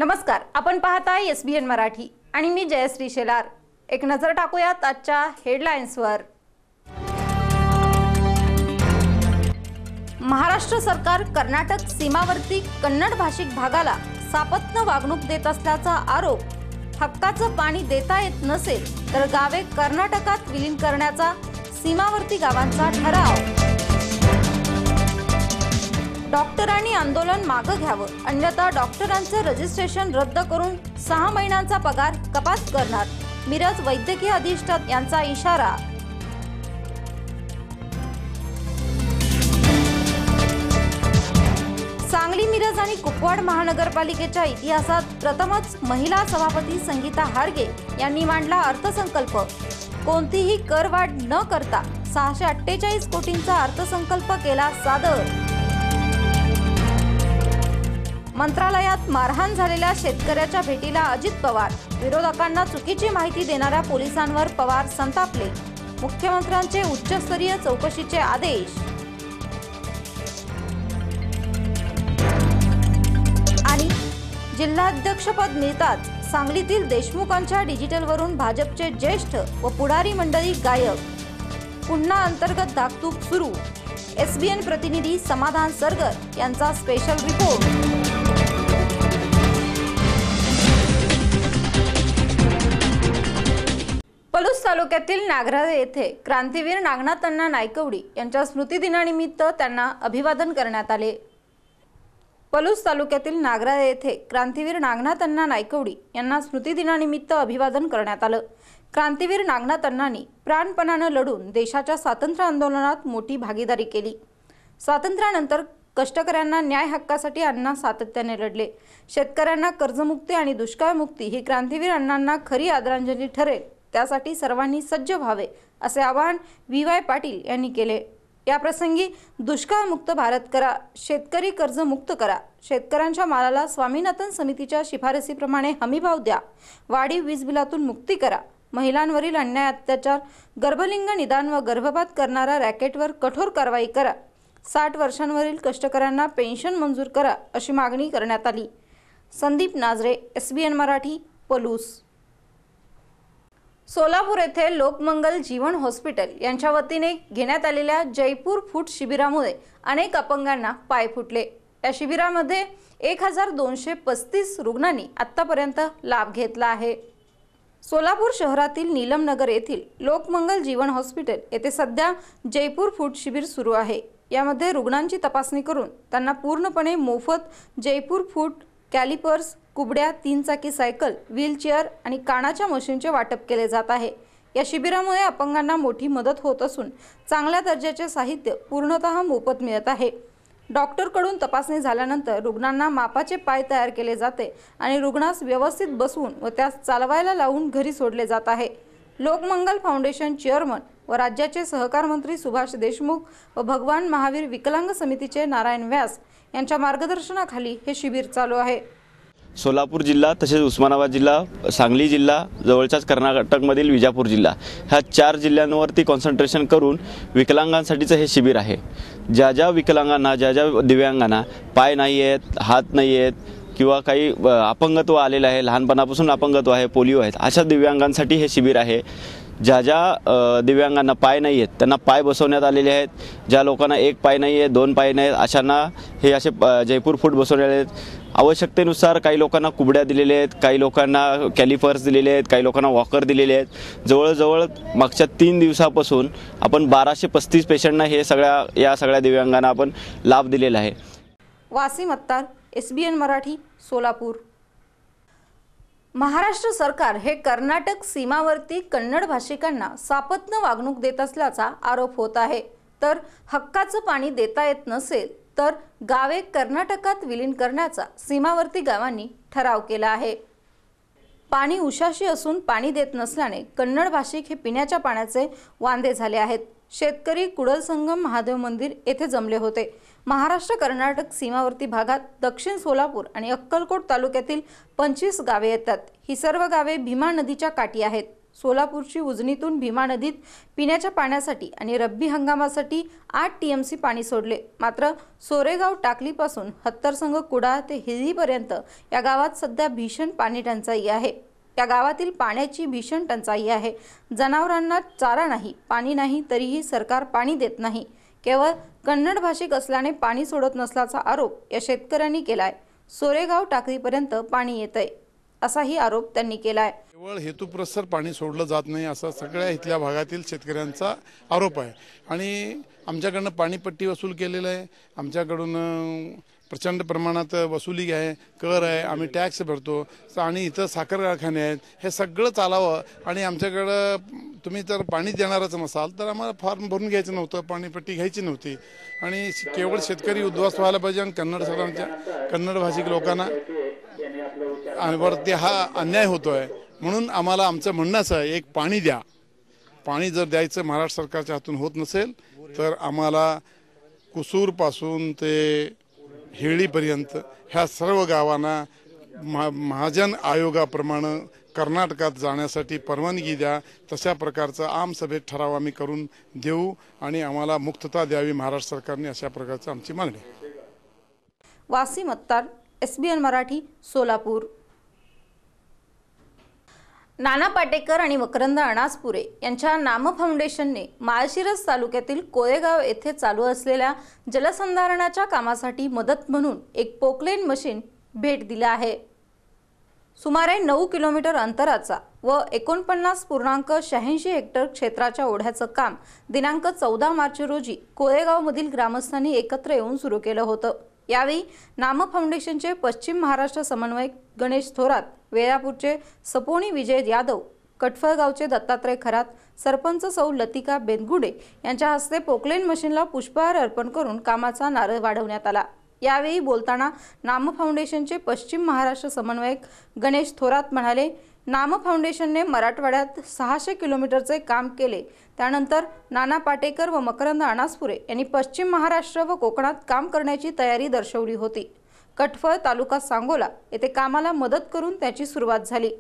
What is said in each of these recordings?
नमस्कार, आपण पाहताय SBN मराठी आणि मी जयश्री शेलार। एक नजर टाकूयात आजच्या हेडलाईन्सवर। महाराष्ट्र सरकार कर्नाटक सीमावर्ती कन्नड भाषिक भागाला सापत्न वागणूक देत असल्याचा आरोप। हक्काचं पाणी देता येत नसेल तर गावे कर्नाटकात विलीन करण्याचा सीमावर्ती गावांचा ठराव। डॉक्टरांनी आंदोलन मागे घ्यावं, अन्यथा डॉक्टरांचे रजिस्ट्रेशन रद्द करून 6 महिन्यांचा पगार कपात करणार, मिरज वैद्यकीय अधिष्ठाता यांचा इशारा। सांगली, मिरज आणि कुपवाड महानगरपालिकेच्या इतिहासात प्रथमच महिला सभापती संगीता हाडगे यांनी मांडला अर्थसंकल्प। कोणतीही करवाढ न करता 648 कोटींचा अर्थसंकल्प केला सादर। मंत्रालयात मारहाण झालेल्या शेतकऱ्याच्या भेटीला अजित पवार। विरोधकांना चुकीची माहिती देणाऱ्या पोलिसांवर पवार संतापले। मुख्यमंत्र्यांचे उच्चस्तरीय चौकशीचे आदेश। आणि जिल्हाध्यक्षपद मिळताच सांगलीतील देशमुखांच्या डिजिटलवरून भाजपचे ज्येष्ठ व पुढारी मंडळी गायब। पुन्हा अंतर्गत धाकधूक सुरू। SBN प्रतिनिधी समाधान सरगर यांचा स्पेशल रिपोर्ट। पलूस तालुक्यातील नागरा येथे क्रांतीवीर नागनाथअण्णा नायकवडी यांच्या स्मृतिदिनानिमित्त त्यांना अभिवादन करण्यात आले। पलूस तालुक्यातील नागरा येथे क्रांतीवीर नागनाथअण्णा नायकवडी यांना स्मृतिदिनानिमित्त अभिवादन करण्यात आलं। क्रांतीवीर नागनाथअण्णांनी प्राणपणाने लढून देशाच्या स्वातंत्र्य आंदोलनात मोठी भागीदारी केली। स्वातंत्र्यानंतर कष्टकऱ्यांना न्याय हक्कासाठी अण्णा सातत्याने लढले। शेतकऱ्यांना कर्जमुक्ती आणि दुष्काळमुक्ती ही क्रांतीवीर अण्णांना खरी आदरांजली ठरेल, त्यासाठी सर्वांनी सज्ज व्हावे असे आवाहन VY पाटील यांनी केले। या प्रसंगी दुष्काळमुक्त भारत करा, शेतकरी कर्जमुक्त करा, शेतकऱ्यांच्या मालाला स्वामीनाथन समितीच्या शिफारसीप्रमाणे हमीभाव द्या, वाढीव वीज बिलातून मुक्ती करा, महिलांवरील अन्याय अत्याचार, गर्भलिंग निदान व गर्भपात करणाऱ्या रॅकेटवर कठोर कारवाई करा, 60 वर्षांवरील कष्टकऱ्यांना पेन्शन मंजूर करा अशी मागणी करण्यात आली। संदीप नाजरे, SBN मराठी, पलूस। सोलापूर येथे लोकमंगल जीवन हॉस्पिटल यांच्या वतीने घेण्यात आलेल्या जयपूर फूट शिबिरामुळे अनेक अपंगांना पाय फुटले। या शिबिरामध्ये 1235 रुग्णांनी आतापर्यंत लाभ घेतला आहे। सोलापूर शहरातील नीलमनगर येथील लोकमंगल जीवन हॉस्पिटल येथे सध्या जयपूर फूट शिबिर सुरू आहे। यामध्ये रुग्णांची तपासणी करून त्यांना पूर्णपणे मोफत जयपूर फूट, कॅलिपर्स, कुबड्या, 3 चाकी सायकल, व्हीलचेअर आणि कानाच्या मशीनचे वाटप केले जात आहे। या शिबिरामुळे अपंगांना मोठी मदत होत असून चांगल्या दर्जाचे साहित्य पूर्णतः मोफत मिळत आहे। डॉक्टरकडून तपासणी झाल्यानंतर रुग्णांना मापाचे पाय तयार केले जाते आणि रुग्णास व्यवस्थित बसवून व त्यास चालवायला लावून घरी सोडले जात आहे। लोकमंगल फाउंडेशन चेअरमन व राज्याचे सहकार मंत्री सुभाष देशमुख व भगवान महावीर विकलांग समितीचे नारायण व्यास यांच्या मार्गदर्शनाखाली हे शिबिर चालू आहे। सोलापूर जिल्हा तसेच उस्मानाबाद जिल्हा, सांगली जिल्हा, जवळच्याच कर्नाटकमधील विजापूर जिल्हा ह्या 4 जिल्ह्यांवरती कॉन्सन्ट्रेशन करून विकलांगांसाठीचं हे शिबिर आहे। ज्या ज्या विकलांगांना, ज्या ज्या दिव्यांगांना पाय नाही आहेत, हात नाही आहेत किंवा काही अपंगत्व आलेलं आहे, लहानपणापासून अपंगत्व आहे, पोलिओ आहेत, अशा दिव्यांगांसाठी हे शिबिर आहे। ज्या ज्या दिव्यांगांना पाय नाही आहेत त्यांना पाय बसवण्यात आलेले आहेत। ज्या लोकांना 1 पाय नाही आहे, 2 पाय नाही आहेत, अशांना हे असे जयपूर फूट बसवलेले आहेत। आवश्यकतेनुसार काही लोकांना कुबड्या दिलेल्या आहेत, काही लोकांना कॅलिपर्स दिलेले आहेत, काही लोकांना वॉकर दिलेले आहेत। जवळजवळ मागच्या 3 दिवसापासून आपण 1235 पेशंटना हे या सगळ्या दिव्यांगांना आपण लाभ दिलेला आहे। वासिम अत्तार, SBN मराठी, सोलापूर। महाराष्ट्र सरकार हे कर्नाटक सीमावर्ती कन्नड भाषिकांना सापत्न वागणूक देत असल्याचा आरोप होत आहे। तर हक्काचं पाणी देता येत नसेल तर गावे कर्नाटकात विलीन करण्याचा सीमावर्ती गावांनी ठराव केला आहे। पाणी उशाशी असून पाणी देत नसल्याने कन्नड भाषिक हे पिण्याच्या पाण्याचे वांदे झाले आहेत। शेतकरी कुडल संगम महादेव मंदिर येथे जमले होते। महाराष्ट्र कर्नाटक सीमावर्ती भागात दक्षिण सोलापूर आणि अक्कलकोट तालुक्यातील 25 गावे येतात। ही सर्व गावे भीमा नदीच्या काठी आहेत। सोलापूरची उजनीतून भीमा नदीत पिण्याच्या पाण्यासाठी आणि रब्बी हंगामासाठी 8 टीएमसी पाणी सोडले। मात्र सोरेगाव टाकलीपासून हत्तरसंग कुडाळ ते हिळीपर्यंत या गावात सध्या भीषण पाणी टंचाई आहे। या गावातील पाण्याची भीषण टंचाई आहे। जनावरांना चारा नाही, पाणी नाही, तरीही सरकार पाणी देत नाही। केवळ कन्नड भाषिक असल्याने पाणी सोडत नसल्याचा आरोप या शेतकऱ्यांनी केलाय। सोरेगाव टाकळीपर्यंत पाणी येतंय असाही आरोप त्यांनी केलाय। केवळ हेतुपुरस्सर पाणी सोडलं जात नाही असा सगळ्या इथल्या भागातील शेतकऱ्यांचा आरोप आहे आणि आमच्याकडून पाणीपट्टी वसूल केलेलं आहे। आमच्याकडून प्रचंड प्रमाणात वसुली आहे, कर आहे, आम्ही टॅक्स भरतो आणि इथं साखर कारखाने आहेत। हे सगळं चालावं आणि आमच्याकडं तुम्ही जर पाणी देणारच नसाल तर आम्हाला फॉर्म भरून घ्यायचं नव्हतं, पाणीपट्टी घ्यायची नव्हती आणि केवळ शेतकरी उद्ध्वस्त व्हायला पाहिजे आणि कन्नड भाषिक लोकांना वरती हा अन्याय होतोय। म्हणून आम्हाला आमचं म्हणणंच आहे, एक पाणी द्या। पाणी जर द्यायचं महाराष्ट्र सरकारच्या हातून होत नसेल तर आम्हाला कुसूरपासून ते हेळीपर्यंत ह्या सर्व गावांना महाजन आयोगाप्रमाणे कर्नाटकात जाण्यासाठी परवानगी द्या। तशा प्रकारचा आमसभेत ठराव आम्ही करून देऊ आणि आम्हाला मुक्तता द्यावी महाराष्ट्र सरकारने, अशा प्रकारची आमची मागणी आहे। वासिम अत्तार, SBN मराठी, सोलापूर। नाना पाटेकर आणि मकरंद अनासपुरे यांच्या नाम फाउंडेशनने माळशिरस तालुक्यातील कोळेगाव येथे चालू असलेल्या जलसंधारणाच्या कामासाठी मदत म्हणून एक पोकलेन मशीन भेट दिला आहे। सुमारे 9 किलोमीटर अंतराचा व 49.86 हेक्टर क्षेत्राच्या ओढ्याचं काम दिनांक 14 मार्च रोजी कोळेगावमधील ग्रामस्थांनी एकत्र येऊन सुरू केलं होतं। यावेळी नाम फाउंडेशनचे पश्चिम महाराष्ट्र समन्वयक गणेश थोरात, वेळापूरचे सपोनी विजय यादव, कटफळगावचे दत्तात्रय खरात, सरपंच सौ लतिका बेनगुडे यांच्या हस्ते पोकलेन मशीनला पुष्पहार अर्पण करून कामाचा नारळ वाढवण्यात आला। यावेळी बोलताना नाम फाउंडेशनचे पश्चिम महाराष्ट्र समन्वयक गणेश थोरात म्हणाले, नाम फाउंडेशनने मराठवाड्यात 600 किलोमीटरचे काम केले। त्यानंतर नाना पाटेकर व मकरंद अनासपुरे यांनी पश्चिम महाराष्ट्र व कोकणात काम करण्याची तयारी दर्शवली होती। कटफळ तालुका सांगोला येथे कामाला मदत करून त्याची सुरुवात झाली।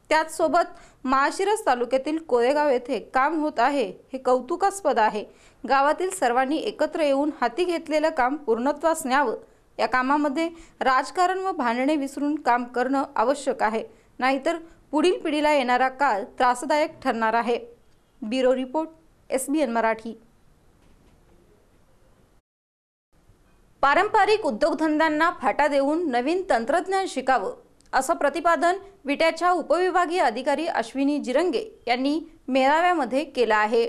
त्याचसोबत माळशिरस तालुक्यातील कोळेगाव येथे काम होत आहे हे कौतुकास्पद आहे। गावातील सर्वांनी एकत्र येऊन हाती घेतलेलं काम पूर्णत्वास न्यावं। या कामामध्ये राजकारण व भांडणे विसरून काम करणं आवश्यक आहे, नाहीतर पुढील पिढीला येणारा काळ त्रासदायक ठरणार आहे। Bureau report, SBN Marathi. पारंपरिक उद्योगधंद्यांना फाटा देऊन नवीन तंत्रज्ञान शिकावं असं प्रतिपादन विट्याच्या उपविभागीय अधिकारी अश्विनी जिरंगे यांनी मेळाव्यामध्ये केलं आहे।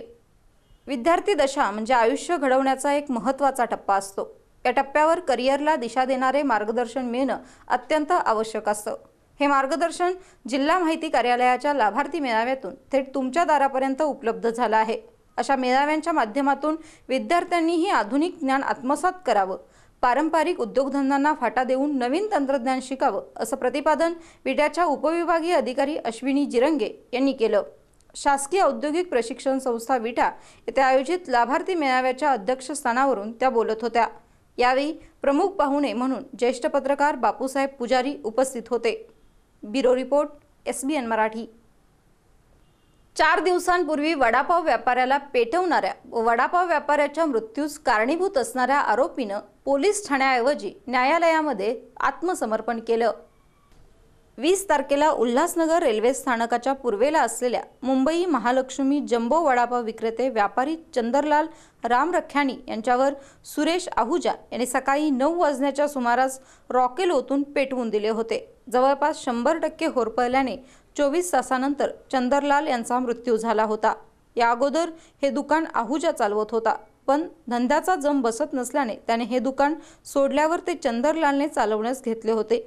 विद्यार्थी दशा म्हणजे आयुष्य घडवण्याचा एक महत्त्वाचा टप्पा असतो। या टप्प्यावर करिअरला दिशा देणारे मार्गदर्शन मिळणं अत्यंत आवश्यक असतं। हे मार्गदर्शन जिल्हा माहिती कार्यालयाच्या लाभार्थी मेळाव्यातून थेट तुमच्या दारापर्यंत उपलब्ध झालं आहे। अशा मेळाव्यांच्या माध्यमातून विद्यार्थ्यांनीही आधुनिक ज्ञान आत्मसात करावं, पारंपरिक उद्योगधंद्यांना फाटा देऊन नवीन तंत्रज्ञान शिकावं असं प्रतिपादन विट्याच्या उपविभागीय अधिकारी अश्विनी जिरंगे यांनी केलं। शासकीय औद्योगिक प्रशिक्षण संस्था विटा येथे आयोजित लाभार्थी मेळाव्याच्या अध्यक्षस्थानावरून त्या बोलत होत्या। यावेळी प्रमुख पाहुणे म्हणून ज्येष्ठ पत्रकार बापूसाहेब पुजारी उपस्थित होते। Bureau report, SBN Marathi. 4 दिवसांपूर्वी वडापाव व्यापाऱ्याला पेटवणाऱ्या व वडापाव व्यापाऱ्याच्या मृत्यूस कारणीभूत असणाऱ्या आरोपीनं पोलीस ठाण्याऐवजी न्यायालयामध्ये आत्मसमर्पण केलं। 20 तारखेला उल्हासनगर रेल्वे स्थानकाच्या पूर्वेला असलेल्या मुंबई महालक्ष्मी जम्बो वडापाव विक्रेते व्यापारी चंदरलाल रामरख्यानी यांच्यावर सुरेश आहुजा यांनी सकाळी 9 वाजण्याच्या सुमारास रॉकेल ओतून पेटवून दिले होते। जवळपास 100% होरपळल्याने 24 तासानंतर चंदरलाल यांचा मृत्यू झाला होता। या अगोदर हे दुकान आहुजा चालवत होता, पण धंद्याचा जम बसत नसल्याने त्याने हे दुकान सोडल्यावर ते चंदरलालने चालवण्यास घेतले होते।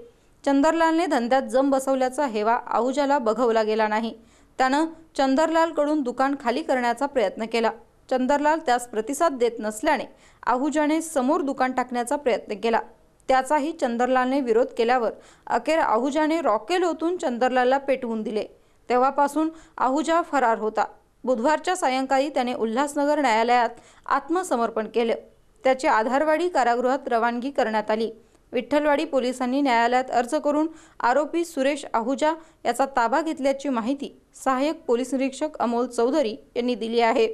चंदरलालने धंद्यात जम बसवल्याचा हेवा आहुजाला बघवला गेला नाही। त्यानं चंदरलालकडून दुकान खाली करण्याचा प्रयत्न केला। चंदरलाल त्यास प्रतिसाद देत नसल्याने आहुजाने समोर दुकान टाकण्याचा प्रयत्न केला। त्याचाही चंदरलालने विरोध केल्यावर अखेर आहुजाने रॉकेल ओतून चंदरलालला पेटवून दिले। तेव्हापासून आहुजा फरार होता। बुधवारच्या सायंकाळी त्याने उल्हासनगर न्यायालयात आत्मसमर्पण केले। त्याची आधारवाडी कारागृहात रवानगी करण्यात आली। विठ्ठलवाडी पोलिसांनी न्यायालयात अर्ज करून आरोपी सुरेश आहुजा याचा ताबा घेतल्याची माहिती सहाय्यक पोलीस निरीक्षक अमोल चौधरी यांनी दिली आहे।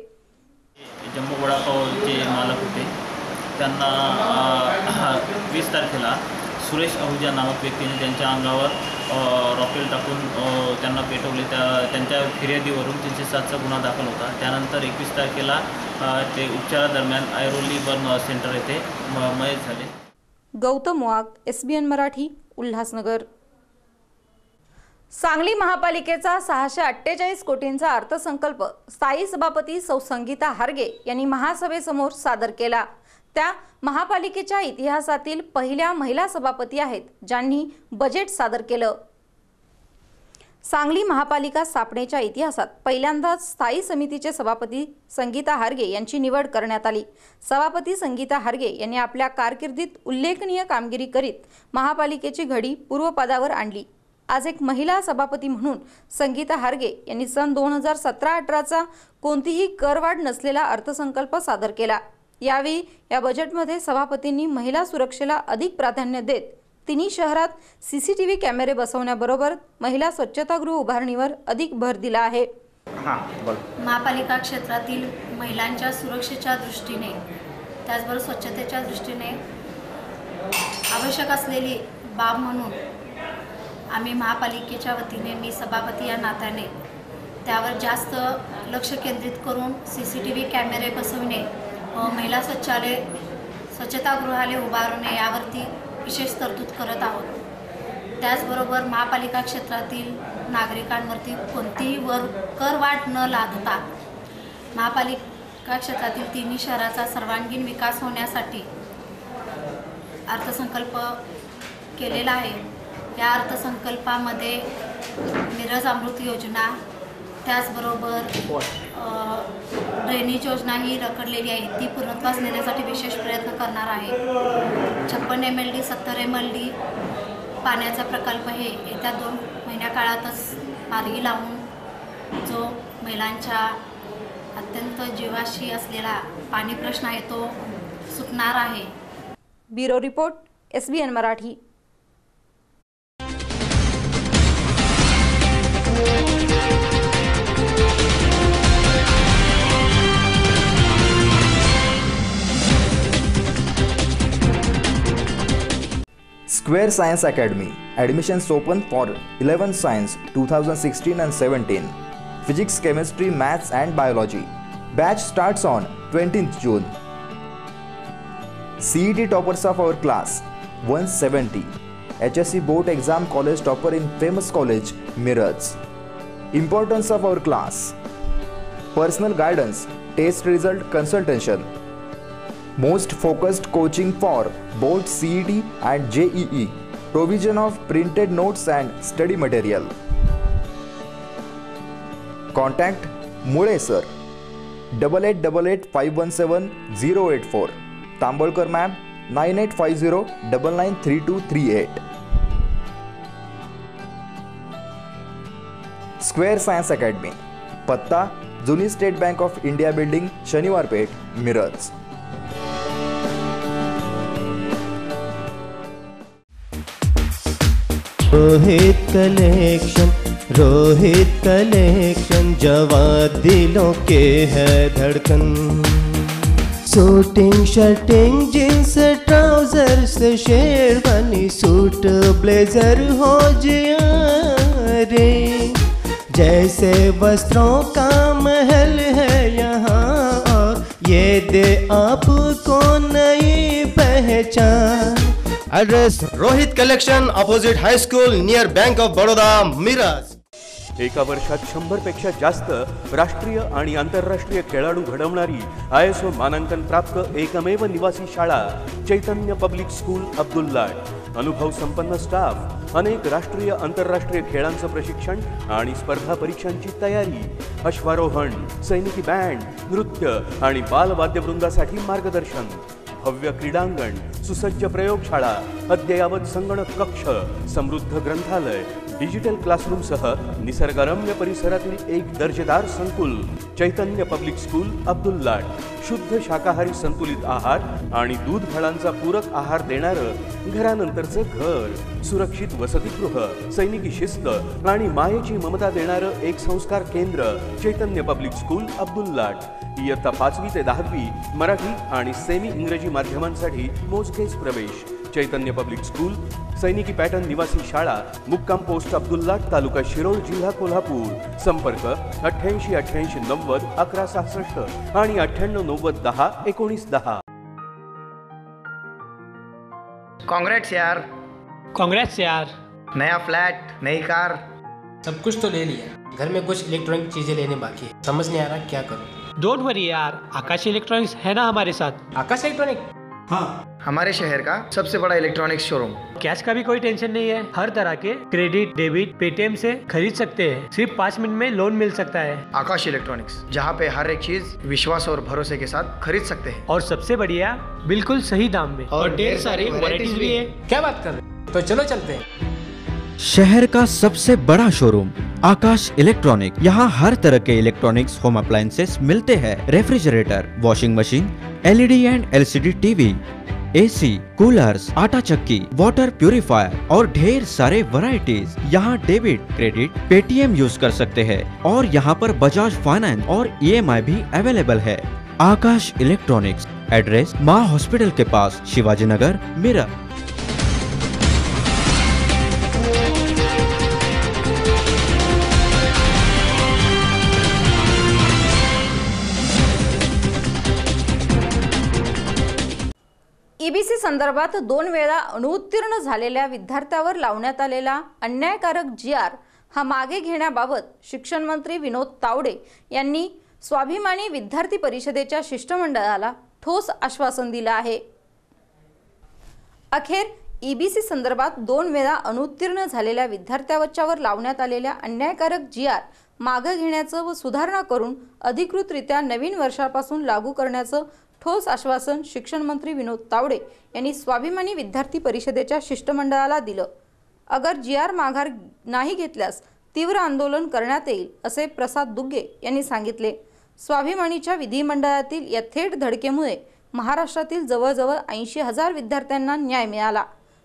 जम्बो वडापावचे मालक होते, त्यांना 20 तारखेला सुरेश आहुजा नामक व्यक्तीने त्यांच्या अंगावर रॉकेल टाकून त्यांना पेटवले। त्यांच्या फिर्यादीवरून 307चा गुन्हा दाखल होता। त्यानंतर 21 तारखेला ते उपचारादरम्यान ऐरोली बर्न सेंटर येथे मयत झाले। गौतम वाघ, SBN मराठी, उल्हासनगर। सांगली महापालिकेचा 648 कोटींचा अर्थसंकल्प स्थायी सभापती सौ संगीता हार्गे यांनी महासभेसमोर सादर केला। त्या महापालिकेच्या इतिहासातील पहिल्या महिला सभापती आहेत ज्यांनी बजेट सादर केलं। सांगली महापालिका स्थापनेच्या इतिहासात पहिल्यांदाच स्थायी समितीचे सभापती संगीता हार्गे यांची निवड करण्यात आली। सभापती संगीता हार्गे यांनी आपल्या कारकिर्दीत उल्लेखनीय कामगिरी करीत महापालिकेची घडी पूर्वपदावर आणली। आज एक महिला सभापती म्हणून संगीता हार्गे यांनी सन 2017-18चा कोणतीही करवाढ नसलेला अर्थसंकल्प सादर केला। यावेळी या बजेटमध्ये सभापतींनी महिला सुरक्षेला अधिक प्राधान्य देत तिन्ही शहरात CCTV कॅमेरे बसवण्याबरोबर महिला स्वच्छतागृह उभारणीवर अधिक भर दिला आहे। महापालिका क्षेत्रातील महिलांच्या सुरक्षेच्या दृष्टीने त्याचबरोबर स्वच्छतेच्या दृष्टीने आवश्यक असलेली बाब म्हणून आम्ही महापालिकेच्या वतीने मी सभापती या नात्याने त्यावर जास्त लक्ष केंद्रित करून CCTV कॅमेरे बसवणे, महिला स्वच्छतागृहालय उभारणे यावरती विशेष तरतूद करत आहोत। त्याचबरोबर महापालिका क्षेत्रातील नागरिकांवरती कोणतीही करवाढ न लादता महापालिका क्षेत्रातील तिन्ही शहराचा सर्वांगीण विकास होण्यासाठी अर्थसंकल्प केलेला आहे। या अर्थसंकल्पामध्ये मिरज अमृत योजना, त्याचबरोबर ड्रेनेज योजना ही रखडलेली आहे, ती पूर्णत्वास नेण्यासाठी विशेष प्रयत्न करणार आहे। 56 MLD 70 MLD पाण्याचा प्रकल्प हे येत्या 2 महिन्या काळातच मार्गी लावून जो महिलांच्या अत्यंत जीवाशी असलेला पाणी प्रश्न आहे तो सुटणार आहे। Bureau report, SBN Marathi. Square Science Academy. Admissions open for 11th Science 2016 and 17. Physics, Chemistry, Maths and Biology. Batch starts on 20th June. CET toppers of our class 170. HSC board exam college topper in famous college Miraj. Importance of our class: personal guidance, test result consultation. Most focused coaching for both CET and JEE. Provision of printed notes and study material. Contact Mule sir 8888517084. Tambolkar ma'am 9850993238. Square Science Academy. पत्ता जुनी state bank of India building, Shaniwar Peth, Miraj. Rohit collection जवाब दिलों के है धड़कन। Suiting shirting jeans trousers sherwani suit blazer हो जिया रे, जैसे वस्त्रों का महल है यहाँ और ये दे आपको नई पहचान। Address Rohit collection, opposite high school, near bank of Baroda, Miraj. एका वर्षात 100 पेक्षा जास्त राष्ट्रीय आणि आंतरराष्ट्रीय खेळाडू घडवणारी ISO मानांकन प्राप्त एकमेव निवासी शाळा चैतन्य पब्लिक स्कूल अब्दुल्लाट। अनुभव संपन्न स्टाफ, अनेक राष्ट्रीय आंतरराष्ट्रीय खेळांचं प्रशिक्षण आणि स्पर्धा परीक्षांची तयारी, अश्वारोहण, सैनिकी बँड, नृत्य आणि बालवाद्यवृंदासाठी मार्गदर्शन, भव्य क्रीडांगण, सुसज्ज प्रयोगशाळा, अद्ययावत संगणक कक्ष, समृद्ध ग्रंथालय, डिजिटल क्लासरूमसह निसर्गरम्य परिसरातील एक दर्जेदार संकुल चैतन्य पब्लिक स्कूल अब्दुल्लाट. शुद्ध शाकाहारी संतुलित आहार आणि दूध फळांचा पूरक आहार देणारं घरानंतरचं घर. सुरक्षित वसतिगृह, सैनिकी शिस्त आणि मायेची ममता देणारं एक संस्कार केंद्र चैतन्य पब्लिक स्कूल अब्दुल्लाट. इयत्ता 5वी ते 10वी मराठी आणि सेमी इंग्रजी माध्यमांसाठी मोजकेच प्रवेश. चैतन्य पब्लिक स्कूल, सैनिकी पॅटर्न निवासी शाळा, मुक्काम पोस्ट अब्दुल्लाट, तालुका शिरोळ, जिल्हा कोल्हापूर. संपर्क 88 88 90 1166 आणि 98 90 10 19 10. कांग्रेट्स यार. कांग्रेट्स यार. नया फ्लैट, नई कार, सब कुछ तो ले लिया, घर में कुछ इलेक्ट्रॉनिक चीजें लेने बाकी है, समझ नहीं आ रहा क्या करूं. डोंट वरी यार, आकाश इलेक्ट्रॉनिक्स है ना हमारे साथ. आकाश इलेक्ट्रॉनिक? हाँ, हमारे शहर का सबसे बड़ा इलेक्ट्रॉनिक्स शोरूम. कैश का भी कोई टेंशन नहीं है, हर तरह के क्रेडिट डेबिट पेटीएम से खरीद सकते हैं, सिर्फ 5 मिनट में लोन मिल सकता है. आकाश इलेक्ट्रॉनिक्स, जहाँ पे हर एक चीज विश्वास और भरोसे के साथ खरीद सकते हैं, और सबसे बढ़िया बिल्कुल सही दाम में, और ढेर सारी वैरायटीज भी है. क्या बात कर रहे हैं, तो चलो चलते हैं. शहर का सबसे बड़ा शोरूम आकाश इलेक्ट्रॉनिक. यहाँ हर तरह के इलेक्ट्रॉनिक्स होम अप्लायंसेस मिलते हैं. Refrigerator, washing machine, LED and LCD TV, AC, coolers, आटा चक्की, वाटर प्यूरिफायर और ढेर सारे वैरायटीज. यहाँ डेबिट क्रेडिट पेटीएम यूज कर सकते हैं और यहाँ पर बजाज फाइनेंस और ईएमआई भी अवेलेबल है. आकाश इलेक्ट्रॉनिक्स, एड्रेस माँ हॉस्पिटल के पास, शिवाजी नगर, मेरठ. ईबीसी संदर्भात 2 वेळा अनुत्तीर्ण झालेल्या विद्यार्थ्यावर लावण्यात आलेला अन्यायकारक जीआर हा मागे घेण्याबाबत शिक्षण मंत्री विनोद तावडे यांनी स्वाभिमानी विद्यार्थी परिषदेच्या शिष्टमंडळाला ठोस आश्वासन दिलं आहे. अखेर ईबीसी संदर्भात 2 वेळा अनुत्तीर्ण झालेल्या विद्यार्थ्यावर लावण्यात आलेल्या अन्यायकारक जीआर मागे घेण्याचं व सुधारणा करून अधिकृतरित्या नवीन वर्षापासून लागू करण्याचं ठोस आश्वासन शिक्षण मंत्री विनोद तावडे यांनी स्वाभिमानी विद्यार्थी परिषदेच्या शिष्टमंडळाला दिलं. अगर जीआर माघार नाही घेतल्यास तीव्र आंदोलन करण्यात येईल असे प्रसाद दुग्गे यांनी सांगितले. स्वाभिमानीच्या विधिमंडळातील या थेट धडकेमुळे महाराष्ट्रातील जवळजवळ 80,000 विद्यार्थ्यांना न्याय मिळाला.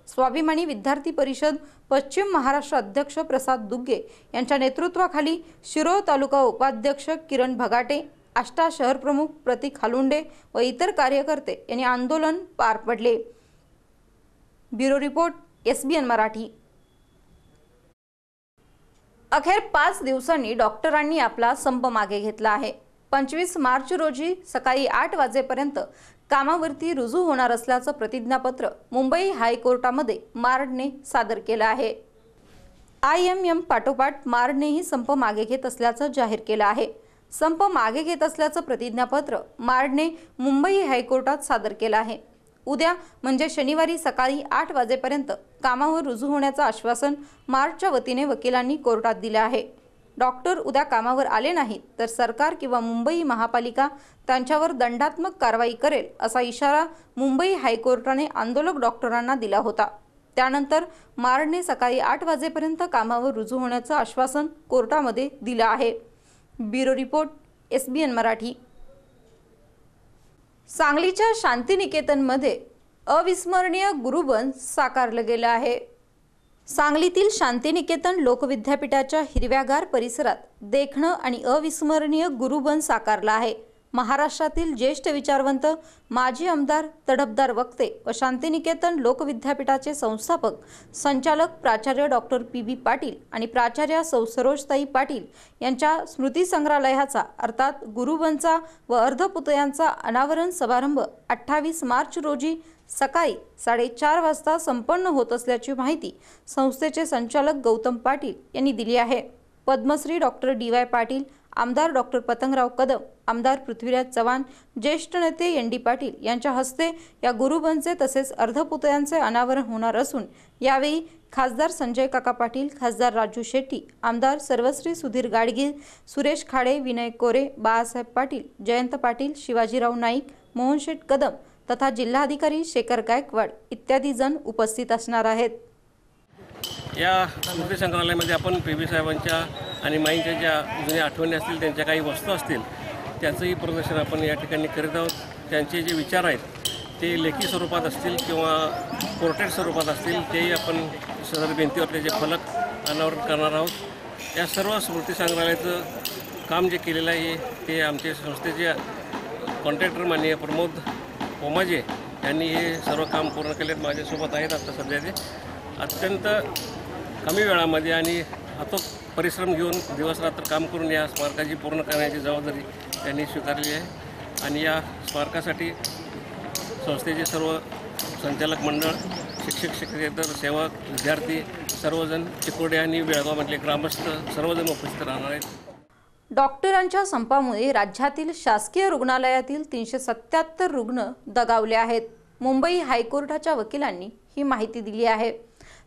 स्वाभिमानी विद्यार्थी परिषद पश्चिम महाराष्ट्र अध्यक्ष प्रसाद दुग्गे यांच्या नेतृत्वाखाली शिरोळ तालुका उपाध्यक्ष किरण भगाटे, आष्टा शहर प्रमुख प्रतीक हालुंडे व इतर कार्यकर्ते यांनी आंदोलन पार पडले. Bureau report, SBN Marathi. अखेर 5 दिवसांनी डॉक्टरांनी आपला संप मागे घेतला आहे. 25 मार्च रोजी सकाळी 8 वाजेपर्यंत कामावरती रुजू होणार असल्याचं प्रतिज्ञापत्र मुंबई हायकोर्टामध्ये मार्डने सादर केलं आहे. IMM पाठोपाठ मार्डनेही संप मागे घेत असल्याचं जाहीर केलं आहे. संप मागे घेत असल्याचं प्रतिज्ञापत्र मार्डने मुंबई हायकोर्टात सादर केलं आहे. उद्या म्हणजे शनिवारी सकाळी 8 वाजेपर्यंत कामावर रुजू होण्याचं आश्वासन मार्डच्या वतीने वकिलांनी कोर्टात दिलं आहे. डॉक्टर उद्या कामावर आले नाहीत तर सरकार किंवा मुंबई महापालिका त्यांच्यावर दंडात्मक कारवाई करेल असा इशारा मुंबई हायकोर्टाने आंदोलक डॉक्टरांना दिला होता. त्यानंतर मार्डने सकाळी 8 वाजेपर्यंत कामावर रुजू होण्याचं आश्वासन कोर्टामध्ये दिलं आहे. Bureau report, SBN Marathi. सांगलीच्या शांतिनिकेतनमध्ये अविस्मरणीय गुरुबन साकारलं गेलं आहे. सांगलीतील शांतिनिकेतन लोकविद्यापीठाच्या हिरव्यागार परिसरात देखणं आणि अविस्मरणीय गुरुबन साकारलं आहे. महाराष्ट्रातील ज्येष्ठ विचारवंत, माजी आमदार, तडफदार वक्ते व शांतिनिकेतन लोकविद्यापीठाचे संस्थापक संचालक प्राचार्य डॉक्टर PB पाटील आणि प्राचार्या सौ सरोजताई पाटील यांच्या स्मृती संग्रहालयाचा अर्थात गुरुबनचा व अर्धपुतळ्यांचा अनावरण समारंभ 28 मार्च रोजी सकाळी 4:30 वाजता संपन्न होत असल्याची माहिती संस्थेचे संचालक गौतम पाटील यांनी दिली आहे. पद्मश्री डॉक्टर DY पाटील, आमदार डॉक्टर पतंगराव कदम, आमदार पृथ्वीराज चव्हाण, ज्येष्ठ नेते ND पाटील यांच्या हस्ते या गुरुबनचे तसेच अर्धपुतळ्यांचे अनावरण होणार असून यावेळी खासदार संजय काका पाटील, खासदार राजू शेट्टी, आमदार सर्वश्री सुधीर गाडगीळ, सुरेश खाडे, विनय कोरे, बाळासाहेब पाटील, जयंत पाटील, शिवाजीराव नाईक, मोहनशेठ कदम तथा जिल्हाधिकारी शेखर गायकवाड इत्यादी जण उपस्थित असणार आहेत. या स्मृती संग्रहालयामध्ये आपण पी.बी. साहेबांच्या आणि माईंच्या ज्या जुन्या आठवणी असतील, त्यांच्या काही वस्तू असतील, त्याचंही प्रदर्शन आपण या ठिकाणी करीत आहोत. त्यांचे जे विचार आहेत ते लेखी स्वरूपात असतील किंवा पोर्ट्रेट स्वरूपात असतील, तेही आपण सदर भिंतीवर त्याचे फलक अनावरण करणार आहोत. या सर्व स्मृती संग्रहालयाचं काम जे केलेलं आहे ते आमचे संस्थेचे कॉन्ट्रॅक्टर माननीय प्रमोद ओमाजे यांनी हे सर्व काम पूर्ण केले. माझ्यासोबत आहेत आता सध्या. ते अत्यंत कमी वेळामध्ये आणि अथक परिश्रम घेऊन दिवसरात्र काम करून या स्मारकाची पूर्ण करण्याची जबाबदारी त्यांनी स्वीकारली आहे. आणि या स्मारकासाठी संस्थेचे सर्व संचालक मंडळ, शिक्षक, शिक्षकेतर, सेवक, विद्यार्थी सर्वजण, चिकोडे आणि बेळगावमधले ग्रामस्थ सर्वजण उपस्थित राहणार आहेत. डॉक्टरांच्या संपामुळे राज्यातील शासकीय रुग्णालयातील 377 रुग्ण दगावले आहेत. मुंबई हायकोर्टाच्या वकिलांनी ही माहिती दिली आहे.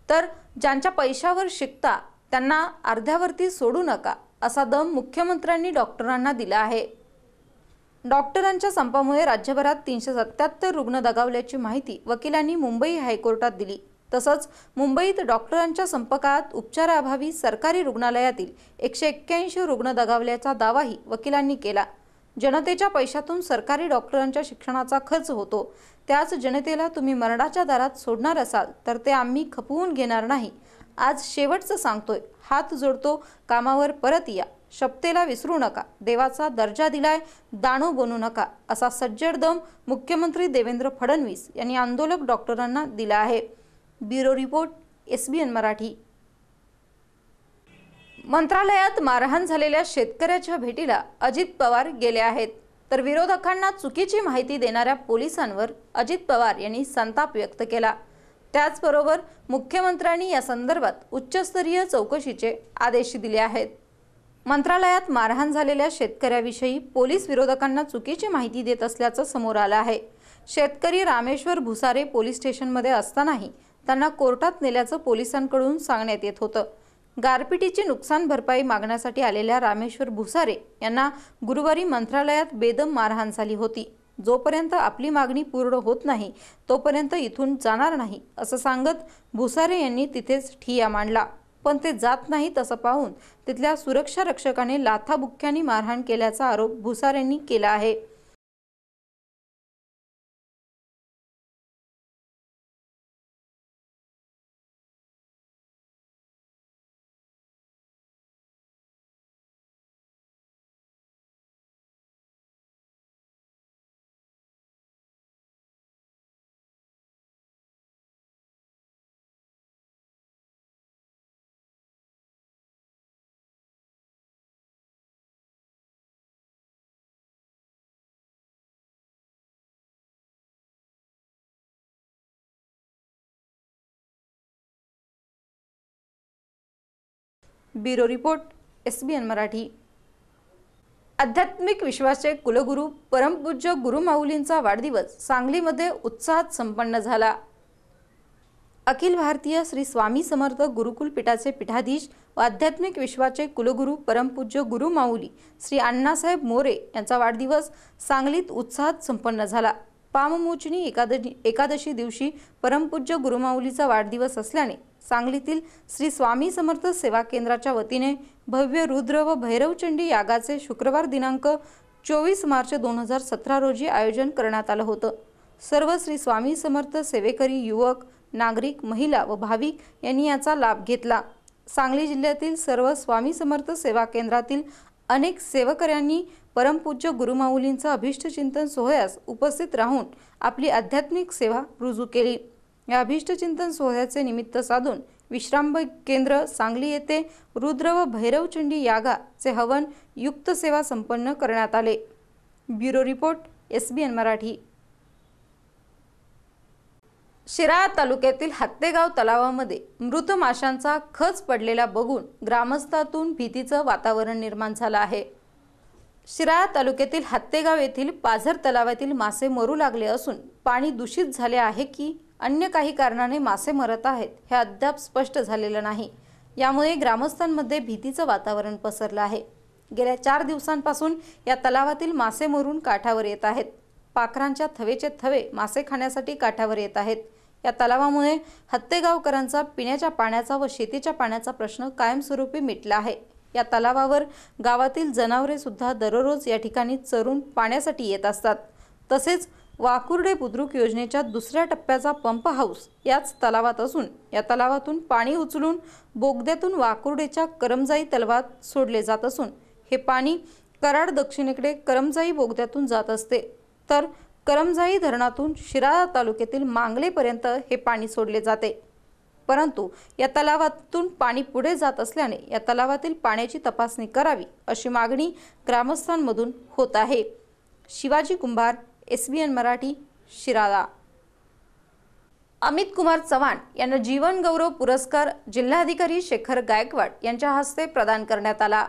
तर ज्यांच्या पैशावर शिकता त्यांना अर्ध्यावरती सोडू नका असा दम मुख्यमंत्र्यांनी डॉक्टरांना दिला आहे. डॉक्टरांच्या संपामुळे राज्यभरात 377 रुग्ण दगावल्याची माहिती वकिलांनी मुंबई हायकोर्टात दिली. तसंच मुंबईत डॉक्टरांच्या संपकाळात उपचाराअभावी सरकारी रुग्णालयातील 181 रुग्ण दगावल्याचा दावाही वकिलांनी केला. जनतेच्या पैशातून सरकारी डॉक्टरांच्या शिक्षणाचा खर्च होतो. त्याच जनतेला तुम्ही मरणाच्या दारात सोडणार असाल तर ते आम्ही खपवून घेणार नाही. आज शेवटचं सांगतोय, हात जोडतो, कामावर परत या. शपथेला विसरू नका. देवाचा दर्जा दिलाय, दाणू बनू नका असा सज्जड दम मुख्यमंत्री देवेंद्र फडणवीस यांनी आंदोलक डॉक्टरांना दिला आहे. Bureau report, SBN Marathi. मंत्रालयात मारहाण झालेल्या शेतकऱ्याच्या भेटीला अजित पवार गेले आहेत. तर विरोधकांना चुकीची माहिती देणाऱ्या पोलिसांवर अजित पवार यांनी संताप व्यक्त केला. त्याचबरोबर मुख्यमंत्र्यांनी या संदर्भात उच्चस्तरीय चौकशीचे आदेश दिले आहेत. मंत्रालयात मारहाण झालेल्या शेतकऱ्याविषयी पोलीस विरोधकांना चुकीची माहिती देत असल्याचं समोर आलं आहे. शेतकरी रामेश्वर भुसारे पोलीस स्टेशनमध्ये असतानाही त्यांना कोर्टात नेल्याचं पोलिसांकडून सांगण्यात येत होतं. गारपिटीची नुकसान भरपाई मागण्यासाठी आलेल्या रामेश्वर भुसारे यांना गुरुवारी मंत्रालयात बेदम मारहाण झाली होती. जोपर्यंत आपली मागणी पूर्ण होत नाही तोपर्यंत इथून जाणार नाही असं सांगत भुसारे यांनी तिथेच ठिय्या मांडला. पण ते जात नाही तसं पाहून तिथल्या सुरक्षा रक्षकाने लाथाबुक्क्यांनी मारहाण केल्याचा आरोप भुसारेंनी केला आहे. Bureau report, SBN Marathi. आध्यात्मिक विश्वाचे कुलगुरू परमपूज्य गुरुमाऊलींचा वाढदिवस सांगलीमध्ये उत्साहात संपन्न झाला. अखिल भारतीय श्री स्वामी समर्थ गुरुकुल पीठाचे पीठाधीश व आध्यात्मिक विश्वाचे कुलगुरू परमपूज्य गुरुमाऊली श्री अण्णासाहेब मोरे यांचा वाढदिवस सांगलीत उत्साहात संपन्न झाला. पाममोचनी एकादशी दिवशी परमपूज्य गुरुमाऊलीचा वाढदिवस असल्याने सांगलीतील श्री स्वामी समर्थ सेवा केंद्राच्या वतीने भव्य रुद्र व भैरवचंडी यागाचे शुक्रवार दिनांक 24 मार्च 2017 रोजी आयोजन करण्यात आलं होतं. सर्व श्री स्वामी समर्थ सेवेकरी युवक, नागरिक, महिला व भाविक यांनी याचा लाभ घेतला. सांगली जिल्ह्यातील सर्व स्वामी समर्थ सेवा केंद्रातील अनेक सेवकऱ्यांनी परमपूज्य गुरुमाऊलींचा अभिष्टचिंतन सोहळ्यास उपस्थित राहून आपली आध्यात्मिक सेवा रुजू केली. या अभिष्टचिंतन सोहळ्याचे निमित्त साधून विश्राम केंद्र सांगली येथे रुद्र व भैरवचंडी यागाचे हवन युक्त सेवा संपन्न करण्यात आले. Bureau report, SBN Marathi. Shirala तालुक्यातील हत्तेगाव तलावामध्ये मृत माशांचा खच पडलेला बघून ग्रामस्थातून भीतीचं वातावरण निर्माण झालं आहे. शिराळा तालुक्यातील हत्तेगाव येथील पाझर तलावातील मासे मरू लागले असून पाणी दूषित झाले आहे की अन्य काही कारणाने मासे मरत आहेत हे अद्याप स्पष्ट झालेलं नाही. यामुळे ग्रामस्थांमध्ये भीतीचं वातावरण पसरलं आहे. गेल्या 4 दिवसांपासून या तलावातील मासे मरून काठावर येत आहेत. पाखरांच्या थवेचे थवे मासे खाण्यासाठी काठावर येत आहेत. या तलावामुळे हत्तेगावकरांचा पिण्याच्या पाण्याचा व शेतीच्या पाण्याचा प्रश्न कायमस्वरूपी मिटला आहे। या तलावावर गावातील जनावरे सुद्धा दररोज या ठिकाणी चरून पाण्यासाठी येत असतात। तसेच वाकुर्डे बुद्रुक योजनेच्या दुसऱ्या टप्प्याचा पंप हाऊस याच तलावात असून या तलावातून पाणी उचलून बोगद्यातून वाकुर्डेच्या करमजाई तलावात सोडले जात असून हे पाणी कराड दक्षिणेकडे करमजाई बोगद्यातून जात असते, तर करमजाई धरणातून शिराळा तालुक्यातील मांगलेपर्यंत हे पाणी सोडले जाते। परंतु या तलावातून पाणी पुढे जात असल्याने या तलावातील पाण्याची तपासणी करावी अशी मागणी ग्रामस्थांमधून होत आहे। शिवाजी कुंभार, SBN मराठी, शिराळा। अमित कुमार चव्हाण यांना जीवन गौरव पुरस्कार जिल्हाधिकारी शेखर गायकवाड यांच्या हस्ते प्रदान करण्यात आला।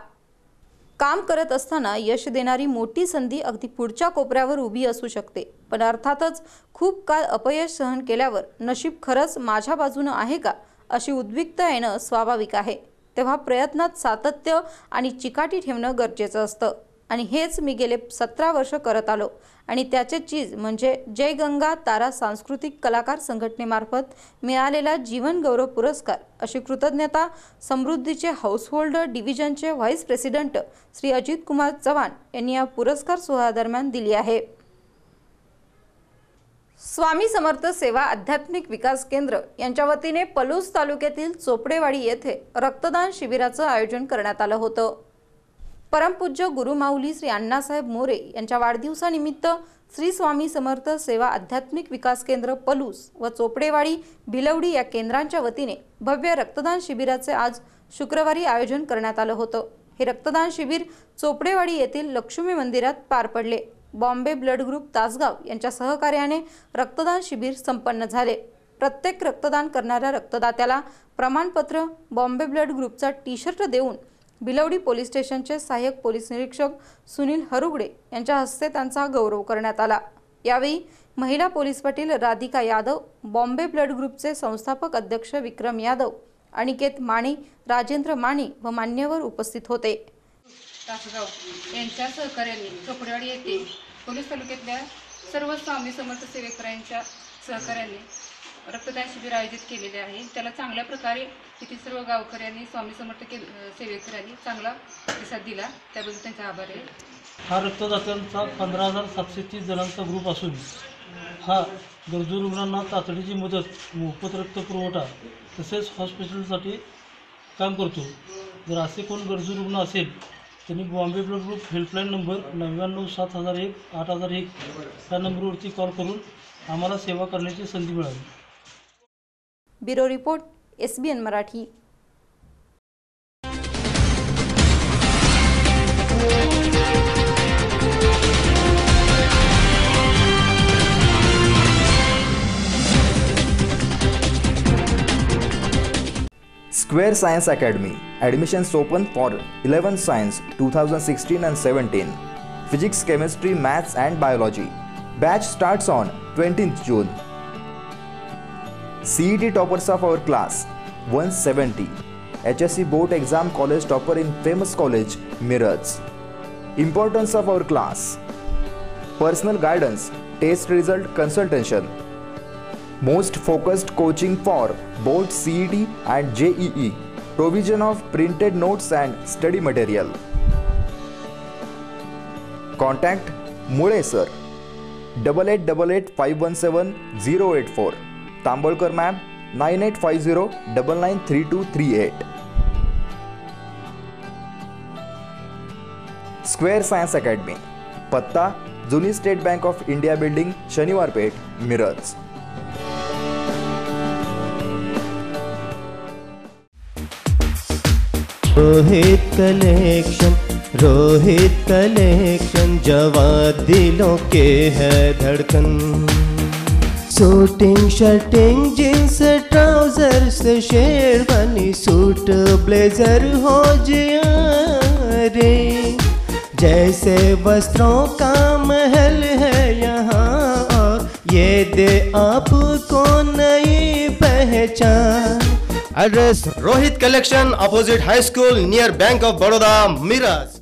काम करत असताना यश देणारी मोठी संधी अगदी पुढच्या कोपऱ्यावर उभी असू शकते, पण अर्थातच खूप काळ अपयश सहन केल्यावर नशीब खरंच माझ्या बाजूने आहे का अशी उद्विग्नता येणं स्वाभाविक आहे। तेव्हा प्रयत्नात सातत्य आणि चिकाटी ठेवणं गरजेचं असतं आणि हेच मी गेले 17 वर्ष करत आलो आणि त्याचे चीज म्हणजे जय गंगा तारा सांस्कृतिक कलाकार संघटनेमार्फत मिळालेला जीवन गौरव पुरस्कार अशी कृतज्ञता समृद्धीचे हाऊसहोल्ड डिव्हिजनचे व्हाईस प्रेसिडेंट श्री अजित कुमार चव्हाण यांनी या पुरस्कार सोहळ्यादरम्यान दिली आहे। स्वामी समर्थ सेवा आध्यात्मिक विकास केंद्र यांच्या वतीने पलूस तालुक्यातील चोपडेवाडी येथे रक्तदान शिबिराचं आयोजन करण्यात आलं होतं। परमपूज्य गुरुमाऊली श्री अण्णासाहेब मोरे यांच्या वाढदिवसानिमित्त श्री स्वामी समर्थ सेवा आध्यात्मिक विकास केंद्र पलूस व चोपडेवाडी भिलवडी या केंद्रांच्या वतीने भव्य रक्तदान शिबिराचे आज शुक्रवारी आयोजन करण्यात आलं होतं। हे रक्तदान शिबिर चोपडेवाडी येथील लक्ष्मी मंदिरात पार पडले। बॉम्बे ब्लड ग्रुप तासगाव यांच्या सहकार्याने रक्तदान शिबिर संपन्न झाले। प्रत्येक रक्तदान करणाऱ्या रक्तदात्याला प्रमाणपत्र, बॉम्बे ब्लड ग्रुपचा टी-शर्ट देऊन भिलवडी पोलीस स्टेशनचे सहाय्यक पोलीस निरीक्षक सुनील हरुगडे यांच्या हस्ते त्यांचा गौरव करण्यात आला। यावेळी महिला पोलीस पाटील राधिका यादव, बॉम्बे ब्लड ग्रुपचे संस्थापक अध्यक्ष विक्रम यादव, अनिकेत माने, राजेंद्र माने व मान्यवर उपस्थित होते। तासगाव यांच्या सहकार्याने चोपडेवाडी येथे पोलीस तालुक्यातल्या सर्व स्वामी समर्थ सेवेकरांच्या सहकार्याने रक्तदान शिबिर आयोजित केलेले आहे। त्याला चांगल्या प्रकारे येथील सर्व गावकऱ्यांनी स्वामी समर्थ सेवेकरांनी चांगला प्रतिसाद दिला, त्याबद्दल त्यांचा आभार आहे। हा रक्तदात्यांचा 15,730 जणांचा ग्रुप असून हा गरजू रुग्णांना तातडीची मदत, मोफत रक्त पुरवठा तसेच हॉस्पिटलसाठी काम करतो। जर असे कोण गरजू रुग्ण असेल त्यांनी Bombay blood group helpline number 997001-8001 या नंबरवरती कॉल करून आम्हाला सेवा करण्याची संधी मिळाली। Bureau report, SBN Marathi. Square Science Academy. Admissions open for 11th Science 2016 and 17. Physics, Chemistry, Maths and Biology. Batch starts on 20th June. CET toppers of our class 170. HSC board exam college topper in famous college Mirrors. Importance of our class: personal guidance, test result consultation, most focused coaching for both CET and JEE, provision of printed notes and study material. Contact Mule sir 8888517084, Tambolkar ma'am 9850993238. Square Science Academy, पत्ता जुनी state bank of India building, Shaniwar Peth, Miraj. Rohit collection जवाब दिलों के है धड़कन। Suiting, shirting, jeans, trousers, sherwani, suit, blazer हो जिया रे। जैसे वस्त्रों का महल है यहाँ और ये दे आपको नई पहचान। Address Rohit collection, opposite high school, near bank of Baroda, Miraj.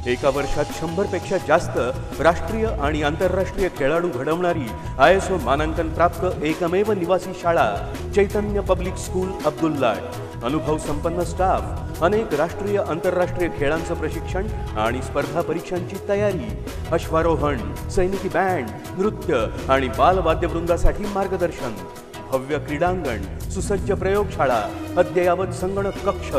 एका वर्षात 100 पेक्षा जास्त राष्ट्रीय आणि आंतरराष्ट्रीय खेळाडू घडवणारी ISO मानांकन प्राप्त एकमेव निवासी शाळा चैतन्य पब्लिक स्कूल अब्दुल्लाट। अनुभव संपन्न स्टाफ, अनेक राष्ट्रीय आंतरराष्ट्रीय खेळांचं प्रशिक्षण आणि स्पर्धा परीक्षांची तयारी, अश्वारोहण, सैनिकी बँड, नृत्य आणि बालवाद्यवृंदासाठी मार्गदर्शन, भव्य क्रीडांगण, सुसज्ज प्रयोगशाळा, अद्ययावत संगणक कक्ष,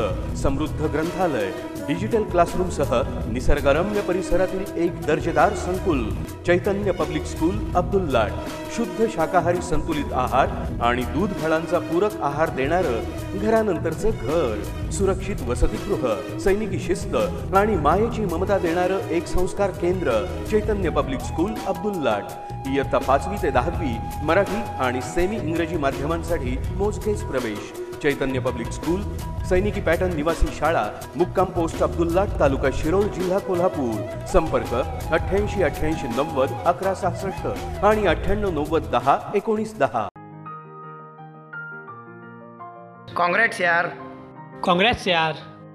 समृद्ध ग्रंथालय, डिजिटल क्लासरूमसह निसर्गरम्य परिसरातील एक दर्जेदार संकुल चैतन्य पब्लिक स्कूल अब्दुल्लाट। शुद्ध शाकाहारी संतुलित आहार आणि दूध फळांचा पूरक आहार देणारं घरानंतरचं घर, सुरक्षित वसतिगृह, सैनिकी शिस्त आणि मायेची ममता देणारं एक संस्कार केंद्र चैतन्य पब्लिक स्कूल अब्दुल्लाट। इयत्ता 5वी ते 10वी मराठी आणि सेमी इंग्रजी माध्यमांसाठी मोजकेच प्रवेश। चैतन्य पब्लिक स्कूल, सैनिकी पॅटर्न निवासी शाळा, मुक्काम पोस्ट अब्दुल्लाट, तालुका शिरोळ, जिल्हा कोल्हापूर। संपर्क 88 88 90 11 66 आणि 98 90 10 19 10। कांग्रेट्स यार। कांग्रेट्स यार।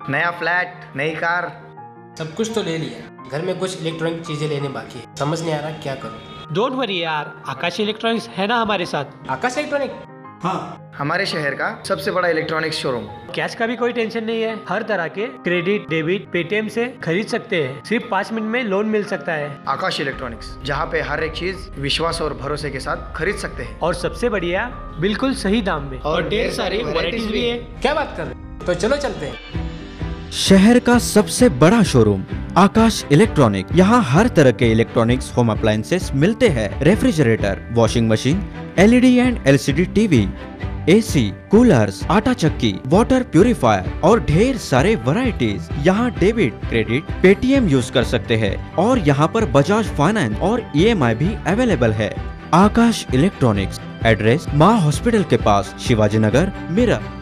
नया फ्लैट, नई कार, सब कुछ तो ले लिया, घर में कुछ इलेक्ट्रॉनिक चीजें लेने बाकी है, समझ नहीं आ रहा क्या करूं। डोंट वरी यार, आकाश इलेक्ट्रॉनिक्स है ना हमारे साथ। आकाश इलेक्ट्रॉनिक? हाँ, हमारे शहर का सबसे बड़ा इलेक्ट्रॉनिक्स शोरूम। कैश का भी कोई टेंशन नहीं है, हर तरह के क्रेडिट डेबिट पेटीएम से खरीद सकते हैं, सिर्फ 5 मिनट में लोन मिल सकता है। आकाश इलेक्ट्रॉनिक्स, जहाँ पे हर एक चीज विश्वास और भरोसे के साथ खरीद सकते हैं, और सबसे बढ़िया बिल्कुल सही दाम में, और ढेर सारी वैरायटीज भी है। क्या बात कर रहे हैं, तो चलो चलते हैं। शहर का सबसे बड़ा शोरूम आकाश इलेक्ट्रॉनिक, यहाँ हर तरह के इलेक्ट्रॉनिक्स होम अप्लायंसेस मिलते हैं। Refrigerator, washing machine, LED and LCD TV, AC, coolers, आटा चक्की, वाटर प्यूरिफायर और ढेर सारे वैरायटीज। यहाँ डेबिट क्रेडिट पेटीएम यूज कर सकते हैं और यहाँ पर बजाज फाइनेंस और EMI भी अवेलेबल है। आकाश इलेक्ट्रॉनिक्स, एड्रेस माँ हॉस्पिटल के पास, शिवाजी नगर, मेरठ।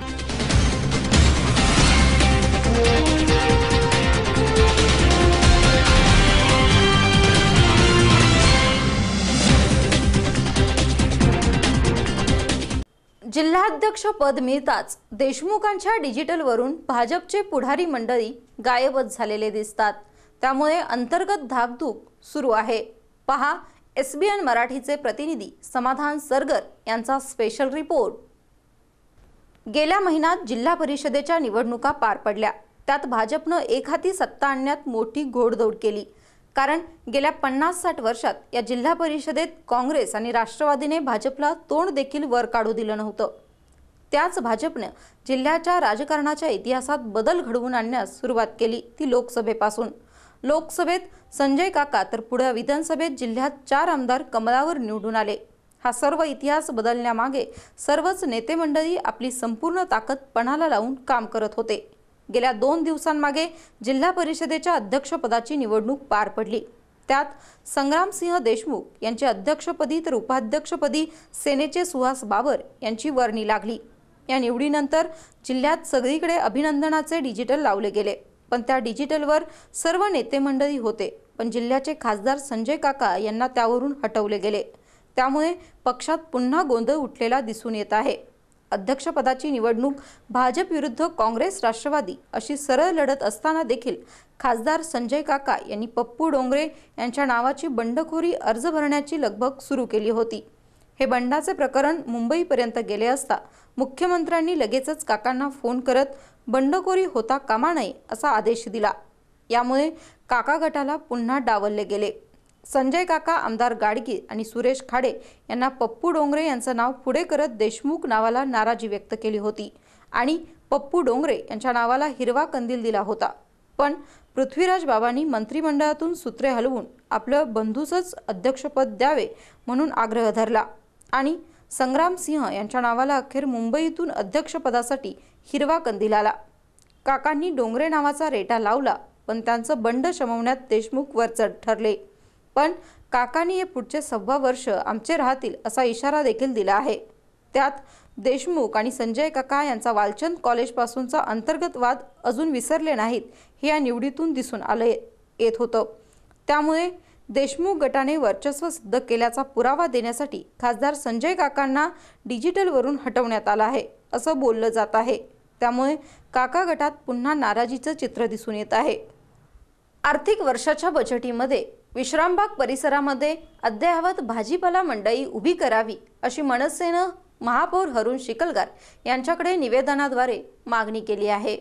जिल्हाध्यक्ष पद मिळताच देशमुखांच्या डिजिटलवरून भाजपचे पुढारी मंडळी गायबच झालेले दिसतात। त्यामुळे अंतर्गत धाकधूक सुरू आहे। पहा SBN मराठीचे प्रतिनिधी समाधान सरगर यांचा स्पेशल रिपोर्ट। गेल्या महिन्यात जिल्हा परिषदेच्या निवडणुका पार पडल्या, त्यात भाजपने एकहाती सत्ता आणण्यात मोठी घोडदौड केली। कारण गेल्या 50-60 वर्षात या जिल्हा परिषदेत काँग्रेस आणि राष्ट्रवादीने भाजपला तोंड देखील वर काढू दिलं नव्हतं। त्याच भाजपने जिल्ह्याच्या राजकारणाच्या इतिहासात बदल घडवून आणण्यास सुरुवात केली, ती लोकसभेपासून। लोकसभेत संजय काका तर पुढे विधानसभेत जिल्ह्यात 4 आमदार कमलावर निवडून आले। हा सर्व इतिहास बदलण्यामागे सर्वच नेते मंडळी आपली संपूर्ण ताकद पणाला लावून काम करत होते। गेल्या 2 दिवसांमागे जिल्हा परिषदेच्या अध्यक्षपदाची निवडणूक पार पडली। त्यात संग्रामसिंह देशमुख यांची अध्यक्षपदी तर उपाध्यक्षपदी सेनेचे सुहास बाबर यांची वर्णी लागली। या निवडीनंतर जिल्ह्यात सगळीकडे अभिनंदनाचे डिजिटल लावले गेले, पण त्या डिजिटलवर सर्व नेते मंडळी होते, पण जिल्ह्याचे खासदार संजय काका यांना त्यावरून हटवले गेले। त्यामुळे पक्षात पुन्हा गोंधळ उठलेला दिसून येत आहे। अध्यक्षपदाची निवडणूक भाजप विरुद्ध काँग्रेस राष्ट्रवादी अशी सरळ लढत असताना देखील खासदार संजय काका यांनी पप्पू डोंगरे यांच्या नावाची बंडखोरी अर्ज भरण्याची लगबग सुरू केली होती। हे बंडाचे प्रकरण मुंबईपर्यंत गेले असता मुख्यमंत्र्यांनी लगेचच काकांना फोन करत बंडखोरी होता कामा नये असा आदेश दिला। यामुळे काका गटाला पुन्हा डावलले गेले। संजय काका, आमदार गाडगीळ आणि सुरेश खाडे यांना पप्पू डोंगरे यांचं नाव पुढे करत देशमुख नावाला नाराजी व्यक्त केली होती आणि पप्पू डोंगरे यांच्या नावाला हिरवा कंदील दिला होता। पण पृथ्वीराज बाबांनी मंत्रिमंडळातून सूत्रे हलवून आपलं बंधूसच अध्यक्षपद द्यावे म्हणून आग्रह धरला आणि संग्रामसिंह यांच्या नावाला अखेर मुंबईतून अध्यक्षपदासाठी हिरवा कंदील आला। काकांनी डोंगरे नावाचा रेटा लावला, पण त्यांचं बंड शमवण्यात देशमुख वरचढ ठरले। पण काकांनी हे पुढचे 1.25 वर्ष आमचे राहतील असा इशारा देखील दिला आहे। त्यात देशमुख आणि संजय काका यांचा वालचंद कॉलेजपासूनचा अंतर्गत वाद अजून विसरले नाहीत हे या निवडीतून दिसून आले येत होतं। त्यामुळे देशमुख गटाने वर्चस्व सिद्ध केल्याचा पुरावा देण्यासाठी खासदार संजय काकांना डिजिटलवरून हटवण्यात आलं आहे असं बोललं जात आहे। त्यामुळे काका गटात पुन्हा नाराजीचं चित्र दिसून येत आहे। आर्थिक वर्षाच्या बजेटीमध्ये विश्रामबाग परिसरामध्ये अद्ययावत भाजीपाला मंडई उभी करावी अशी मनसेनं महापौर हरुण शिकलगार यांच्याकडे निवेदनाद्वारे मागणी केली आहे।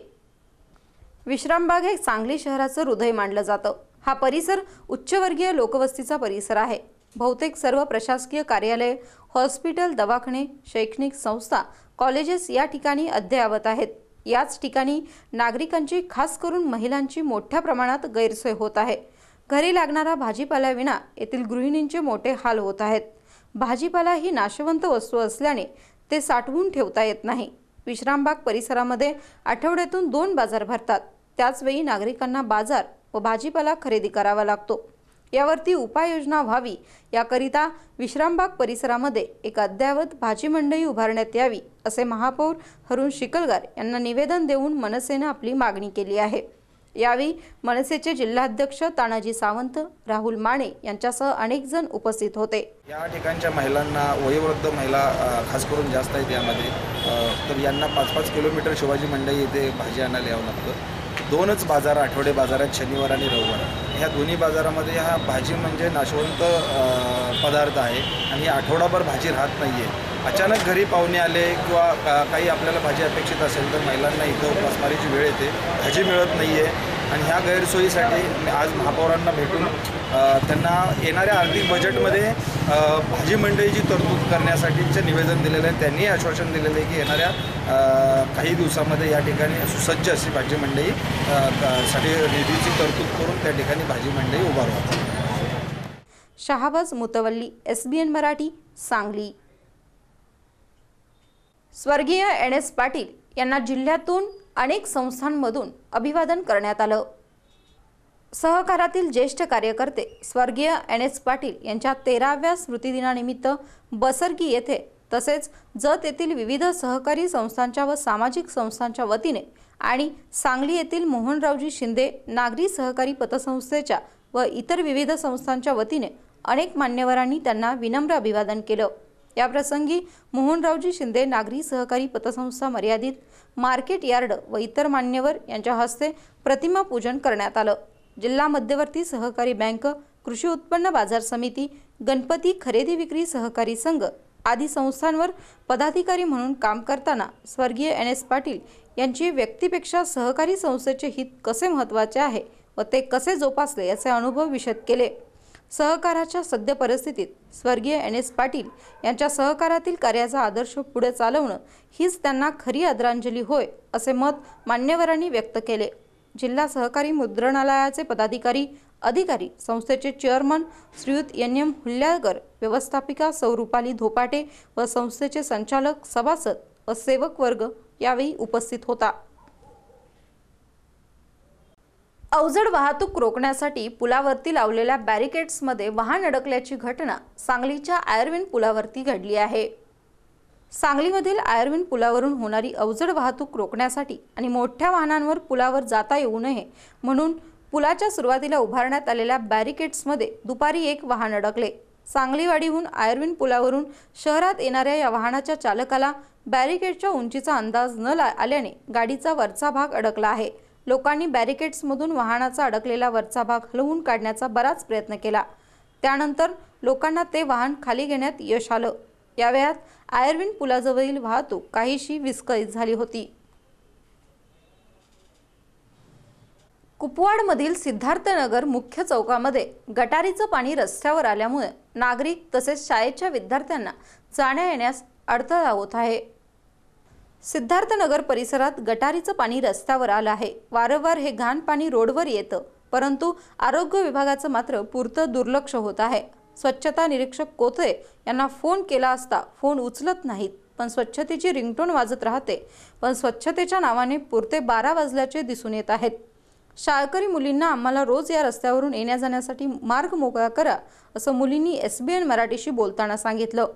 विश्रामबाग हे सांगली शहराचं हृदय मानलं जातं। हा परिसर उच्चवर्गीय लोकवस्तीचा परिसर आहे। बहुतेक सर्व प्रशासकीय कार्यालय, हॉस्पिटल, दवाखाने, शैक्षणिक संस्था, कॉलेजेस या ठिकाणी अद्ययावत आहेत। याच ठिकाणी नागरिकांची, खास करून महिलांची मोठ्या प्रमाणात गैरसोय होत आहे। घरी लागणारा भाजीपाल्याविना येथील गृहिणींचे मोठे हाल होत आहेत। भाजीपाला ही नाशवंत वस्तू असल्याने ते साठवून ठेवता येत नाही। विश्रामबाग परिसरामध्ये आठवड्यातून 2 बाजार भरतात। त्याचवेळी नागरिकांना बाजार व भाजीपाला खरेदी करावा लागतो। यावरती उपाययोजना व्हावी याकरिता विश्रामबाग परिसरामध्ये एक अद्ययावत भाजी मंडई उभारण्यात यावी असे महापौर हरुण शिकलगार यांना निवेदन देऊन मनसेने आपली मागणी केली आहे। यावेळी मनसेचे जिल्हाध्यक्ष तानाजी सावंत, राहुल माने यांच्यासह अनेक जण उपस्थित होते। या ठिकाणच्या महिलांना, वयोवृद्ध महिला खास करून जास्त आहेत यामध्ये, तर यांना 5-5 किलोमीटर शिवाजी मंडई येथे भाजी आणायला यावं लागतं। 2च बाजार, आठवडे बाजार आहेत, शनिवार आणि रविवार। ह्या दोन्ही बाजारामध्ये हा भाजी म्हणजे नाशवंत पदार्थ आहे आणि आठवडाभर भाजी राहत नाही आहे। अचानक घरी पाहुणे आले किंवा काही आपल्याला भाजी अपेक्षित असेल तर महिलांना इथं उपासमारीची वेळ येते, भाजी मिळत नाही आहे। आणि ह्या गैरसोयीसाठी मी आज महापौरांना भेटून त्यांना येणाऱ्या आर्थिक बजेटमध्ये भाजी मंडईची तरतूद करण्यासाठीचे निवेदन दिलेलं आहे। त्यांनी आश्वासन दिलेलं आहे की येणाऱ्या काही दिवसामध्ये या ठिकाणी सुसज्ज अशी भाजी मंडई साठी निधीची तरतूद करून त्या ठिकाणी भाजी मंडई उभारवा। शहाबाज मुतवल्ली, SBN मराठी, सांगली। स्वर्गीय NS पाटील यांना जिल्ह्यातून अनेक संस्थांमधून अभिवादन करण्यात आलं। सहकारातील ज्येष्ठ कार्यकर्ते स्वर्गीय NS पाटील यांच्या 13व्या स्मृतिदिनानिमित्त बसरगी येथे तसेच जत येथील विविध सहकारी संस्थांच्या व सामाजिक संस्थांच्या वतीने आणि सांगली येथील मोहनरावजी शिंदे नागरी सहकारी पतसंस्थेच्या व इतर विविध संस्थांच्या वतीने अनेक मान्यवरांनी त्यांना विनम्र अभिवादन केलं। या प्रसंगी मोहनरावजी शिंदे नागरी सहकारी पतसंस्था मर्यादित, मार्केट यार्ड व इतर मान्यवर यांच्या हस्ते प्रतिमा पूजन करण्यात आलं। जिल्हा मध्यवर्ती सहकारी बँक, कृषी उत्पन्न बाजार समिती, गणपती खरेदी विक्री सहकारी संघ आदी संस्थांवर पदाधिकारी म्हणून काम करताना स्वर्गीय NS पाटील यांची व्यक्तीपेक्षा सहकारी संस्थेचे हित कसे महत्त्वाचे आहे व ते कसे जोपासले याचे अनुभव विशद केले। सहकाराच्या सद्य परिस्थितीत स्वर्गीय NS पाटील यांच्या सहकारातील कार्याचा आदर्श पुढे चालवणं हीच त्यांना खरी आदरांजली होय असे मत मान्यवरांनी व्यक्त केले। जिल्हा सहकारी मुद्रणालयाचे पदाधिकारी, अधिकारी, संस्थेचे चेअरमन श्रीयुत NM हुल्ल्याळकर, व्यवस्थापिका सौ रुपाली धोपाटे व संस्थेचे संचालक, सभासद व सेवक वर्ग यावेळी उपस्थित होता। अवजड वाहतूक रोखण्यासाठी पुलावरती लावलेल्या बॅरिकेड्समध्ये वाहन अडकल्याची घटना सांगलीच्या आयर्विन पुलावरती घडली आहे। सांगलीमधील आयर्विन पुलावरून होणारी अवजड वाहतूक रोखण्यासाठी आणि मोठ्या वाहनांवर पुलावर जाता येऊ नये म्हणून पुलाच्या सुरुवातीला उभारण्यात आलेल्या बॅरिकेड्समध्ये दुपारी एक वाहन अडकले। सांगलीवाडीहून आयर्विन पुलावरून शहरात येणाऱ्या या वाहनाच्या चालकाला बॅरिकेडच्या उंचीचा अंदाज न आल्याने गाडीचा वरचा भाग अडकला आहे। लोकांनी बॅरिकेड्समधून वाहनाचा अडकलेला वरचा भाग हलवून काढण्याचा बराच प्रयत्न केला। त्यानंतर लोकांना ते वाहन खाली घेण्यात यश आलं। या वेळात आयर्विन पुलाजवळील वाहतूक काहीशी विस्कळीत झाली होती। कुपवाडमधील सिद्धार्थनगर मुख्य चौकामध्ये गटारीचं पाणी रस्त्यावर आल्यामुळे नागरिक तसेच शाळेच्या विद्यार्थ्यांना जाण्या येण्यास अडथळा होत आहे। सिद्धार्थनगर परिसरात गटारीचं पाणी रस्त्यावर आलं आहे। वारंवार हे घाण पाणी रोडवर येतं, परंतु आरोग्य विभागाचं मात्र पुरतं दुर्लक्ष होत आहे। स्वच्छता निरीक्षक कोथळे यांना फोन केला असता फोन उचलत नाहीत, पण स्वच्छतेची रिंगटोन वाजत राहते, पण स्वच्छतेच्या नावाने पुरते 12 वाजल्याचे दिसून येत आहेत। शाळकरी मुलींना आम्हाला रोज या रस्त्यावरून येण्या जाण्यासाठी मार्ग मोकळा करा असं मुलींनी SBN मराठीशी बोलताना सांगितलं।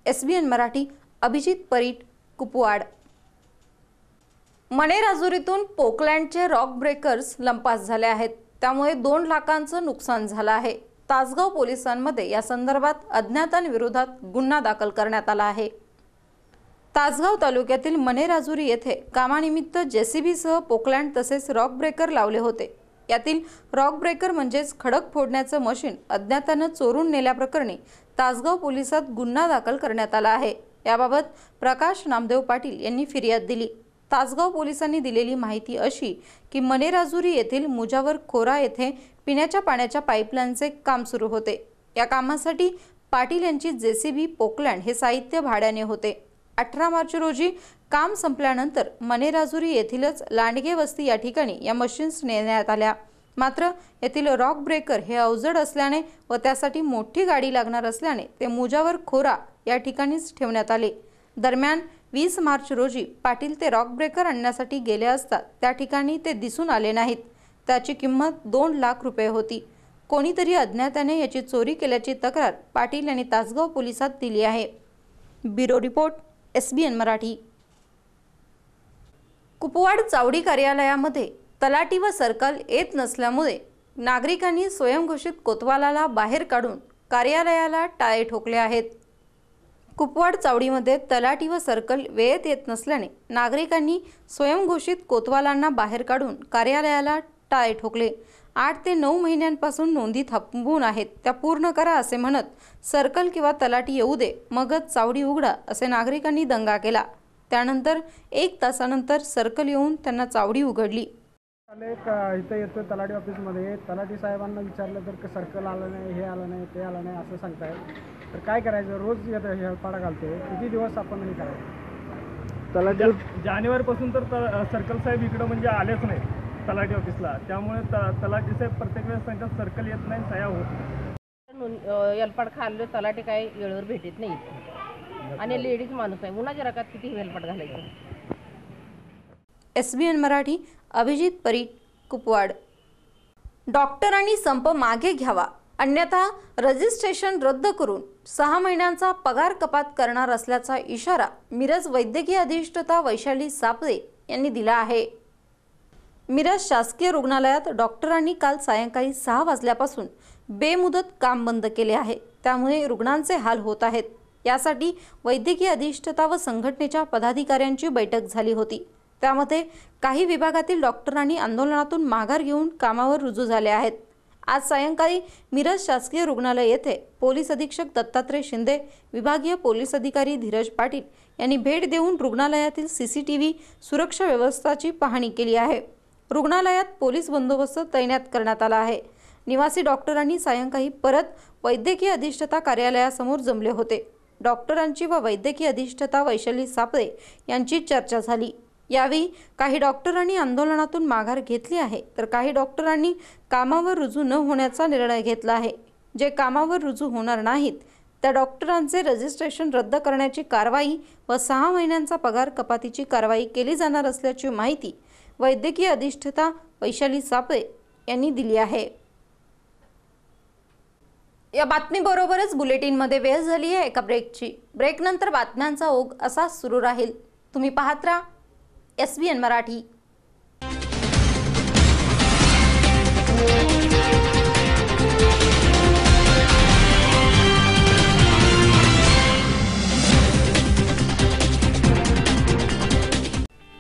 SBN मराठी, अभिजित परीट, कुपवाड। मणेराजुरीतून पोकलँडचे रॉक ब्रेकर्स लंपास झाले आहेत, त्यामुळे 2 लाखांचं नुकसान झालं आहे। तासगाव पोलिसांमध्ये या संदर्भात अज्ञातांविरोधात गुन्हा दाखल करण्यात आला आहे। तासगाव तालुक्यातील मनेराजुरी येथे कामानिमित्त जेसीबीसह पोकलँड तसेच रॉक ब्रेकर लावले होते। यातील रॉक ब्रेकर म्हणजेच खडक फोडण्याचं मशीन अज्ञातानं चोरून नेल्याप्रकरणी तासगाव पोलिसात गुन्हा दाखल करण्यात आला आहे। याबाबत प्रकाश नामदेव पाटील यांनी फिर्याद दिली। तासगाव पोलिसांनी दिलेली माहिती अशी की मनेराजुरी येथील मुजावर खोरा येथे पिण्याच्या पाण्याच्या पाईपलाईनचे काम सुरू होते। या कामासाठी पाटील यांची जेसीबी पोकलँड हे साहित्य भाड्याने होते। 18 मार्च रोजी काम संपल्यानंतर मनेराजुरी येथीलच लांडगे वस्ती या ठिकाणी या मशीन्स नेण्यात आल्या। मात्र येथील रॉक ब्रेकर हे अवजड असल्याने व त्यासाठी मोठी गाडी लागणार असल्याने ते मुजावर खोरा या ठिकाणीच ठेवण्यात आले। दरम्यान 20 मार्च रोजी पाटील ते रॉक ब्रेकर आणण्यासाठी गेले असता त्या ठिकाणी ते दिसून आले नाहीत। त्याची किंमत 2 लाख रुपये होती। कोणीतरी अज्ञाताने याची चोरी केल्याची तक्रार पाटील यांनी तासगाव पोलिसात दिली आहे। Bureau report SBN Marathi. Kupwad चावडी कार्यालयामध्ये तलाठी व सर्कल येत नसल्यामुळे नागरिकांनी स्वयंघोषित कोतवालाला बाहेर काढून कार्यालयाला टाळे ठोकले आहेत। कुपवाड चावडीमध्ये तलाठी व सर्कल वेळेत येत नसल्याने नागरिकांनी स्वयंघोषित कोतवालांना बाहेर काढून कार्यालयाला टाळे ठोकले। 8 ते 9 महिन्यांपासून नोंदी थांबवून आहेत, त्या पूर्ण करा असे म्हणत सर्कल किंवा तलाठी येऊ दे मगच चावडी उघडा असे नागरिकांनी दंगा केला। त्यानंतर 1 तासानंतर सर्कल येऊन त्यांना चावडी उघडली। इथं येतो तलाठी ऑफिसमध्ये, तलाठी साहेबांना विचारलं तर सर्कल आलं नाही, हे आलं नाही, ते आलं नाही असं सांगताय। तर काय करायचं? रोज येतं हे पाडा घालतो, किती दिवस आपण हे करायचं? तलाठी जानेवारीपासून तर सर्कल साहेब इकडं म्हणजे आलेच नाही तलाठी ऑफिसला, त्यामुळे तलाठी साहेब प्रत्येक वेळेस त्यांच्या सर्कल येत नाही, सह्या होत एलपाट खाल्लं, तलाठी काय वेळेवर भेटत नाही आणि लेडीज माणूस आहे, उन्हाच्या रकात किती एलपाट घालायचं। SBN मराठी, अभिजित परीट, कुपवाड। डॉक्टरांनी संप मागे घ्यावा अन्यथा रजिस्ट्रेशन रद्द करून 6 महिन्यांचा पगार कपात करणार असल्याचा इशारा मिरज वैद्यकीय अधिष्ठाता वैशाली सापळे यांनी दिला आहे। मिरज शासकीय रुग्णालयात डॉक्टरांनी काल सायंकाळी 6 वाजल्यापासून बेमुदत काम बंद केले आहे। त्यामुळे रुग्णांचे हाल होत आहेत। यासाठी वैद्यकीय अधिष्ठाता व संघटनेच्या पदाधिकाऱ्यांची बैठक झाली होती। त्यामध्ये काही विभागातील डॉक्टरांनी आंदोलनातून माघार घेऊन कामावर रुजू झाले आहेत। आज सायंकाळी मिरज शासकीय रुग्णालय येथे पोलीस अधीक्षक दत्तात्रय शिंदे, विभागीय पोलीस अधिकारी धीरज पाटील यांनी भेट देऊन रुग्णालयातील CCTV सुरक्षा व्यवस्थेची पाहणी केली आहे। रुग्णालयात पोलीस बंदोबस्त तैनात करण्यात आला आहे। निवासी डॉक्टरांनी सायंकाळी परत वैद्यकीय अधिष्ठाता कार्यालयासमोर जमले होते। डॉक्टरांची व वैद्यकीय अधिष्ठाता वैशाली सापळे यांची चर्चा झाली। यावेळी काही डॉक्टरांनी आंदोलनातून माघार घेतली आहे, तर काही डॉक्टरांनी कामावर रुजू न होण्याचा निर्णय घेतला आहे। जे कामावर रुजू होणार नाहीत त्या डॉक्टरांचे रजिस्ट्रेशन रद्द करण्याची कारवाई व 6 महिन्यांचा पगार कपातीची कारवाई केली जाणार असल्याची माहिती वैद्यकीय अधिष्ठाता वैशाली सापळे यांनी दिली आहे। या बातमीबरोबरच बुलेटिनमध्ये वेळ झाली आहे एका ब्रेकची। ब्रेकनंतर बातम्यांचा ओघ असाच सुरू राहील। तुम्ही पाहत राहा SBN Marathi.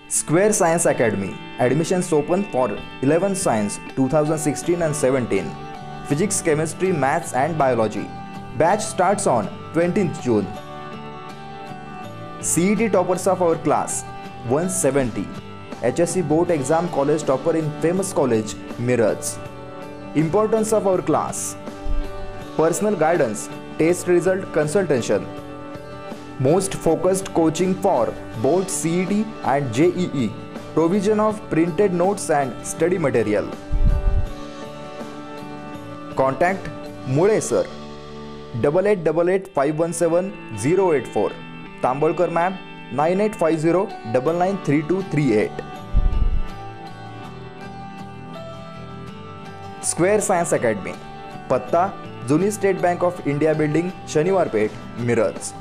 Square Science Academy. Admissions open for 11th Science 2016 and 17. Physics, Chemistry, Maths and Biology. Batch starts on 20th June. CET toppers of our class 170. HSC board exam college topper in famous college Miraj. Importance of our class: personal guidance, test result consultation, most focused coaching for both CET and JEE, provision of printed notes and study material. Contact Mule sir 8888517084, Tambolkar ma'am 9850993238. Square Science Academy, पत्ता जुनी state bank of India building, Shaniwar Peth, Miraj.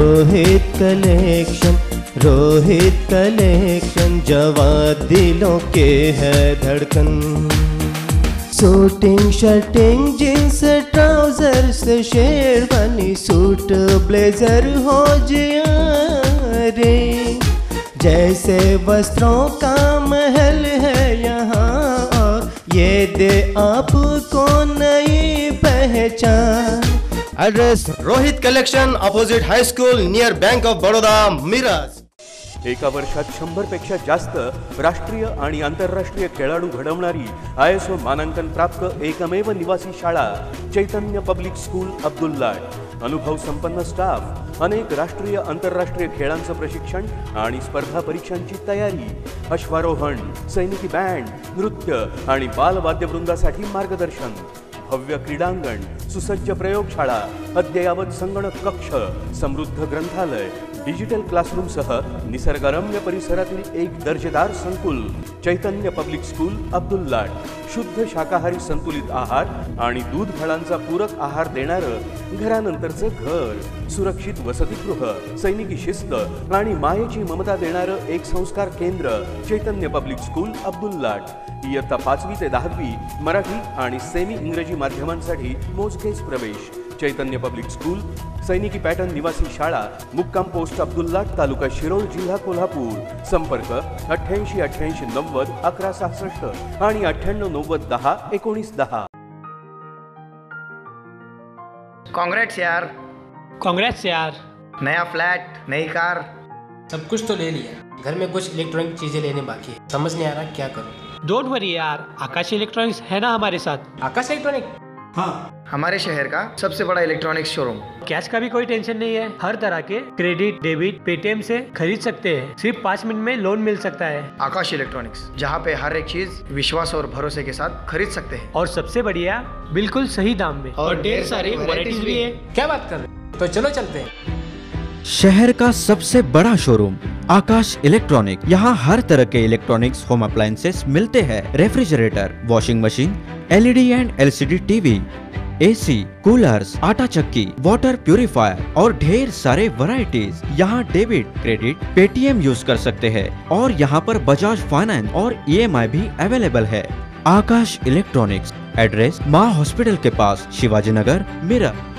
Rohit collection Rohit collection, जवाब दिलों के है धड़कन। Suiting shirting jeans trousers sherwani suit blazer हो जिया रे, जैसे वस्त्रों का महल है यहाँ और ये दे आपको नई पहचान। Address Rohit collection, opposite high school, near bank of Baroda, Miraj. एका वर्षात 100 पेक्षा जास्त राष्ट्रीय आणि आंतरराष्ट्रीय खेळाडू घडवणारी ISO मानांकन प्राप्त एकमेव निवासी शाळा चैतन्य पब्लिक स्कूल अब्दुल्लाट। अनुभव संपन्न स्टाफ, अनेक राष्ट्रीय आंतरराष्ट्रीय खेळांचं प्रशिक्षण आणि स्पर्धा परीक्षांची तयारी, अश्वारोहण, सैनिकी बँड, नृत्य आणि बालवाद्यवृंदासाठी मार्गदर्शन, भव्य क्रीडांगण, सुसज्ज प्रयोगशाळा, अद्ययावत संगणक कक्ष, समृद्ध ग्रंथालय, डिजिटल क्लासरूमसह निसर्गरम्य परिसरातील एक दर्जेदार संकुल चैतन्य पब्लिक स्कूल अब्दुल्लाट। शुद्ध शाकाहारी संतुलित आहार आणि दूध फळांचा पूरक आहार देणारं घरानंतरचं घर, सुरक्षित वसतिगृह, सैनिकी शिस्त आणि मायेची ममता देणारं एक संस्कार केंद्र चैतन्य पब्लिक स्कूल अब्दुल्लाट। इयत्ता 5वी ते 10वी मराठी आणि सेमी इंग्रजी माध्यमांसाठी मोजकेच प्रवेश। चैतन्य पब्लिक स्कूल, सैनिकी पॅटर्न निवासी शाळा, मुक्काम पोस्ट अब्दुल्लाट, तालुका शिरोळ, जिल्हा कोल्हापूर। संपर्क 88 88 90 11 66 आणि 98 90 10 19 10। कांग्रेट्स यार, कांग्रेट्स यार। नया फ्लैट, नई कार, सब कुछ तो ले लिया, घर में कुछ इलेक्ट्रॉनिक चीजें लेने बाकी है, समझ नहीं आ रहा क्या करूं। डोंट वरी यार, आकाश इलेक्ट्रॉनिक्स है ना हमारे साथ। आकाश इलेक्ट्रॉनिक? हाँ, हमारे शहर का सबसे बड़ा इलेक्ट्रॉनिक्स शोरूम। कैश का भी कोई टेंशन नहीं है, हर तरह के क्रेडिट डेबिट पेटीएम से खरीद सकते हैं, सिर्फ 5 मिनट में लोन मिल सकता है। आकाश इलेक्ट्रॉनिक्स, जहाँ पे हर एक चीज विश्वास और भरोसे के साथ खरीद सकते हैं, और सबसे बढ़िया बिल्कुल सही दाम में, और ढेर सारी वैरायटीज भी है। क्या बात कर रहे हैं, तो चलो चलते हैं। शहर का सबसे बड़ा शोरूम आकाश इलेक्ट्रॉनिक, यहाँ हर तरह के इलेक्ट्रॉनिक्स होम अप्लायंसेस मिलते हैं। Refrigerator, washing machine, LED and LCD TV, AC, coolers, आटा चक्की, वाटर प्यूरिफायर और ढेर सारे वैरायटीज। यहाँ डेबिट क्रेडिट पेटीएम यूज कर सकते हैं और यहाँ पर बजाज फाइनेंस और EMI भी अवेलेबल है। आकाश इलेक्ट्रॉनिक्स, एड्रेस माँ हॉस्पिटल के पास, शिवाजी नगर, मिरज।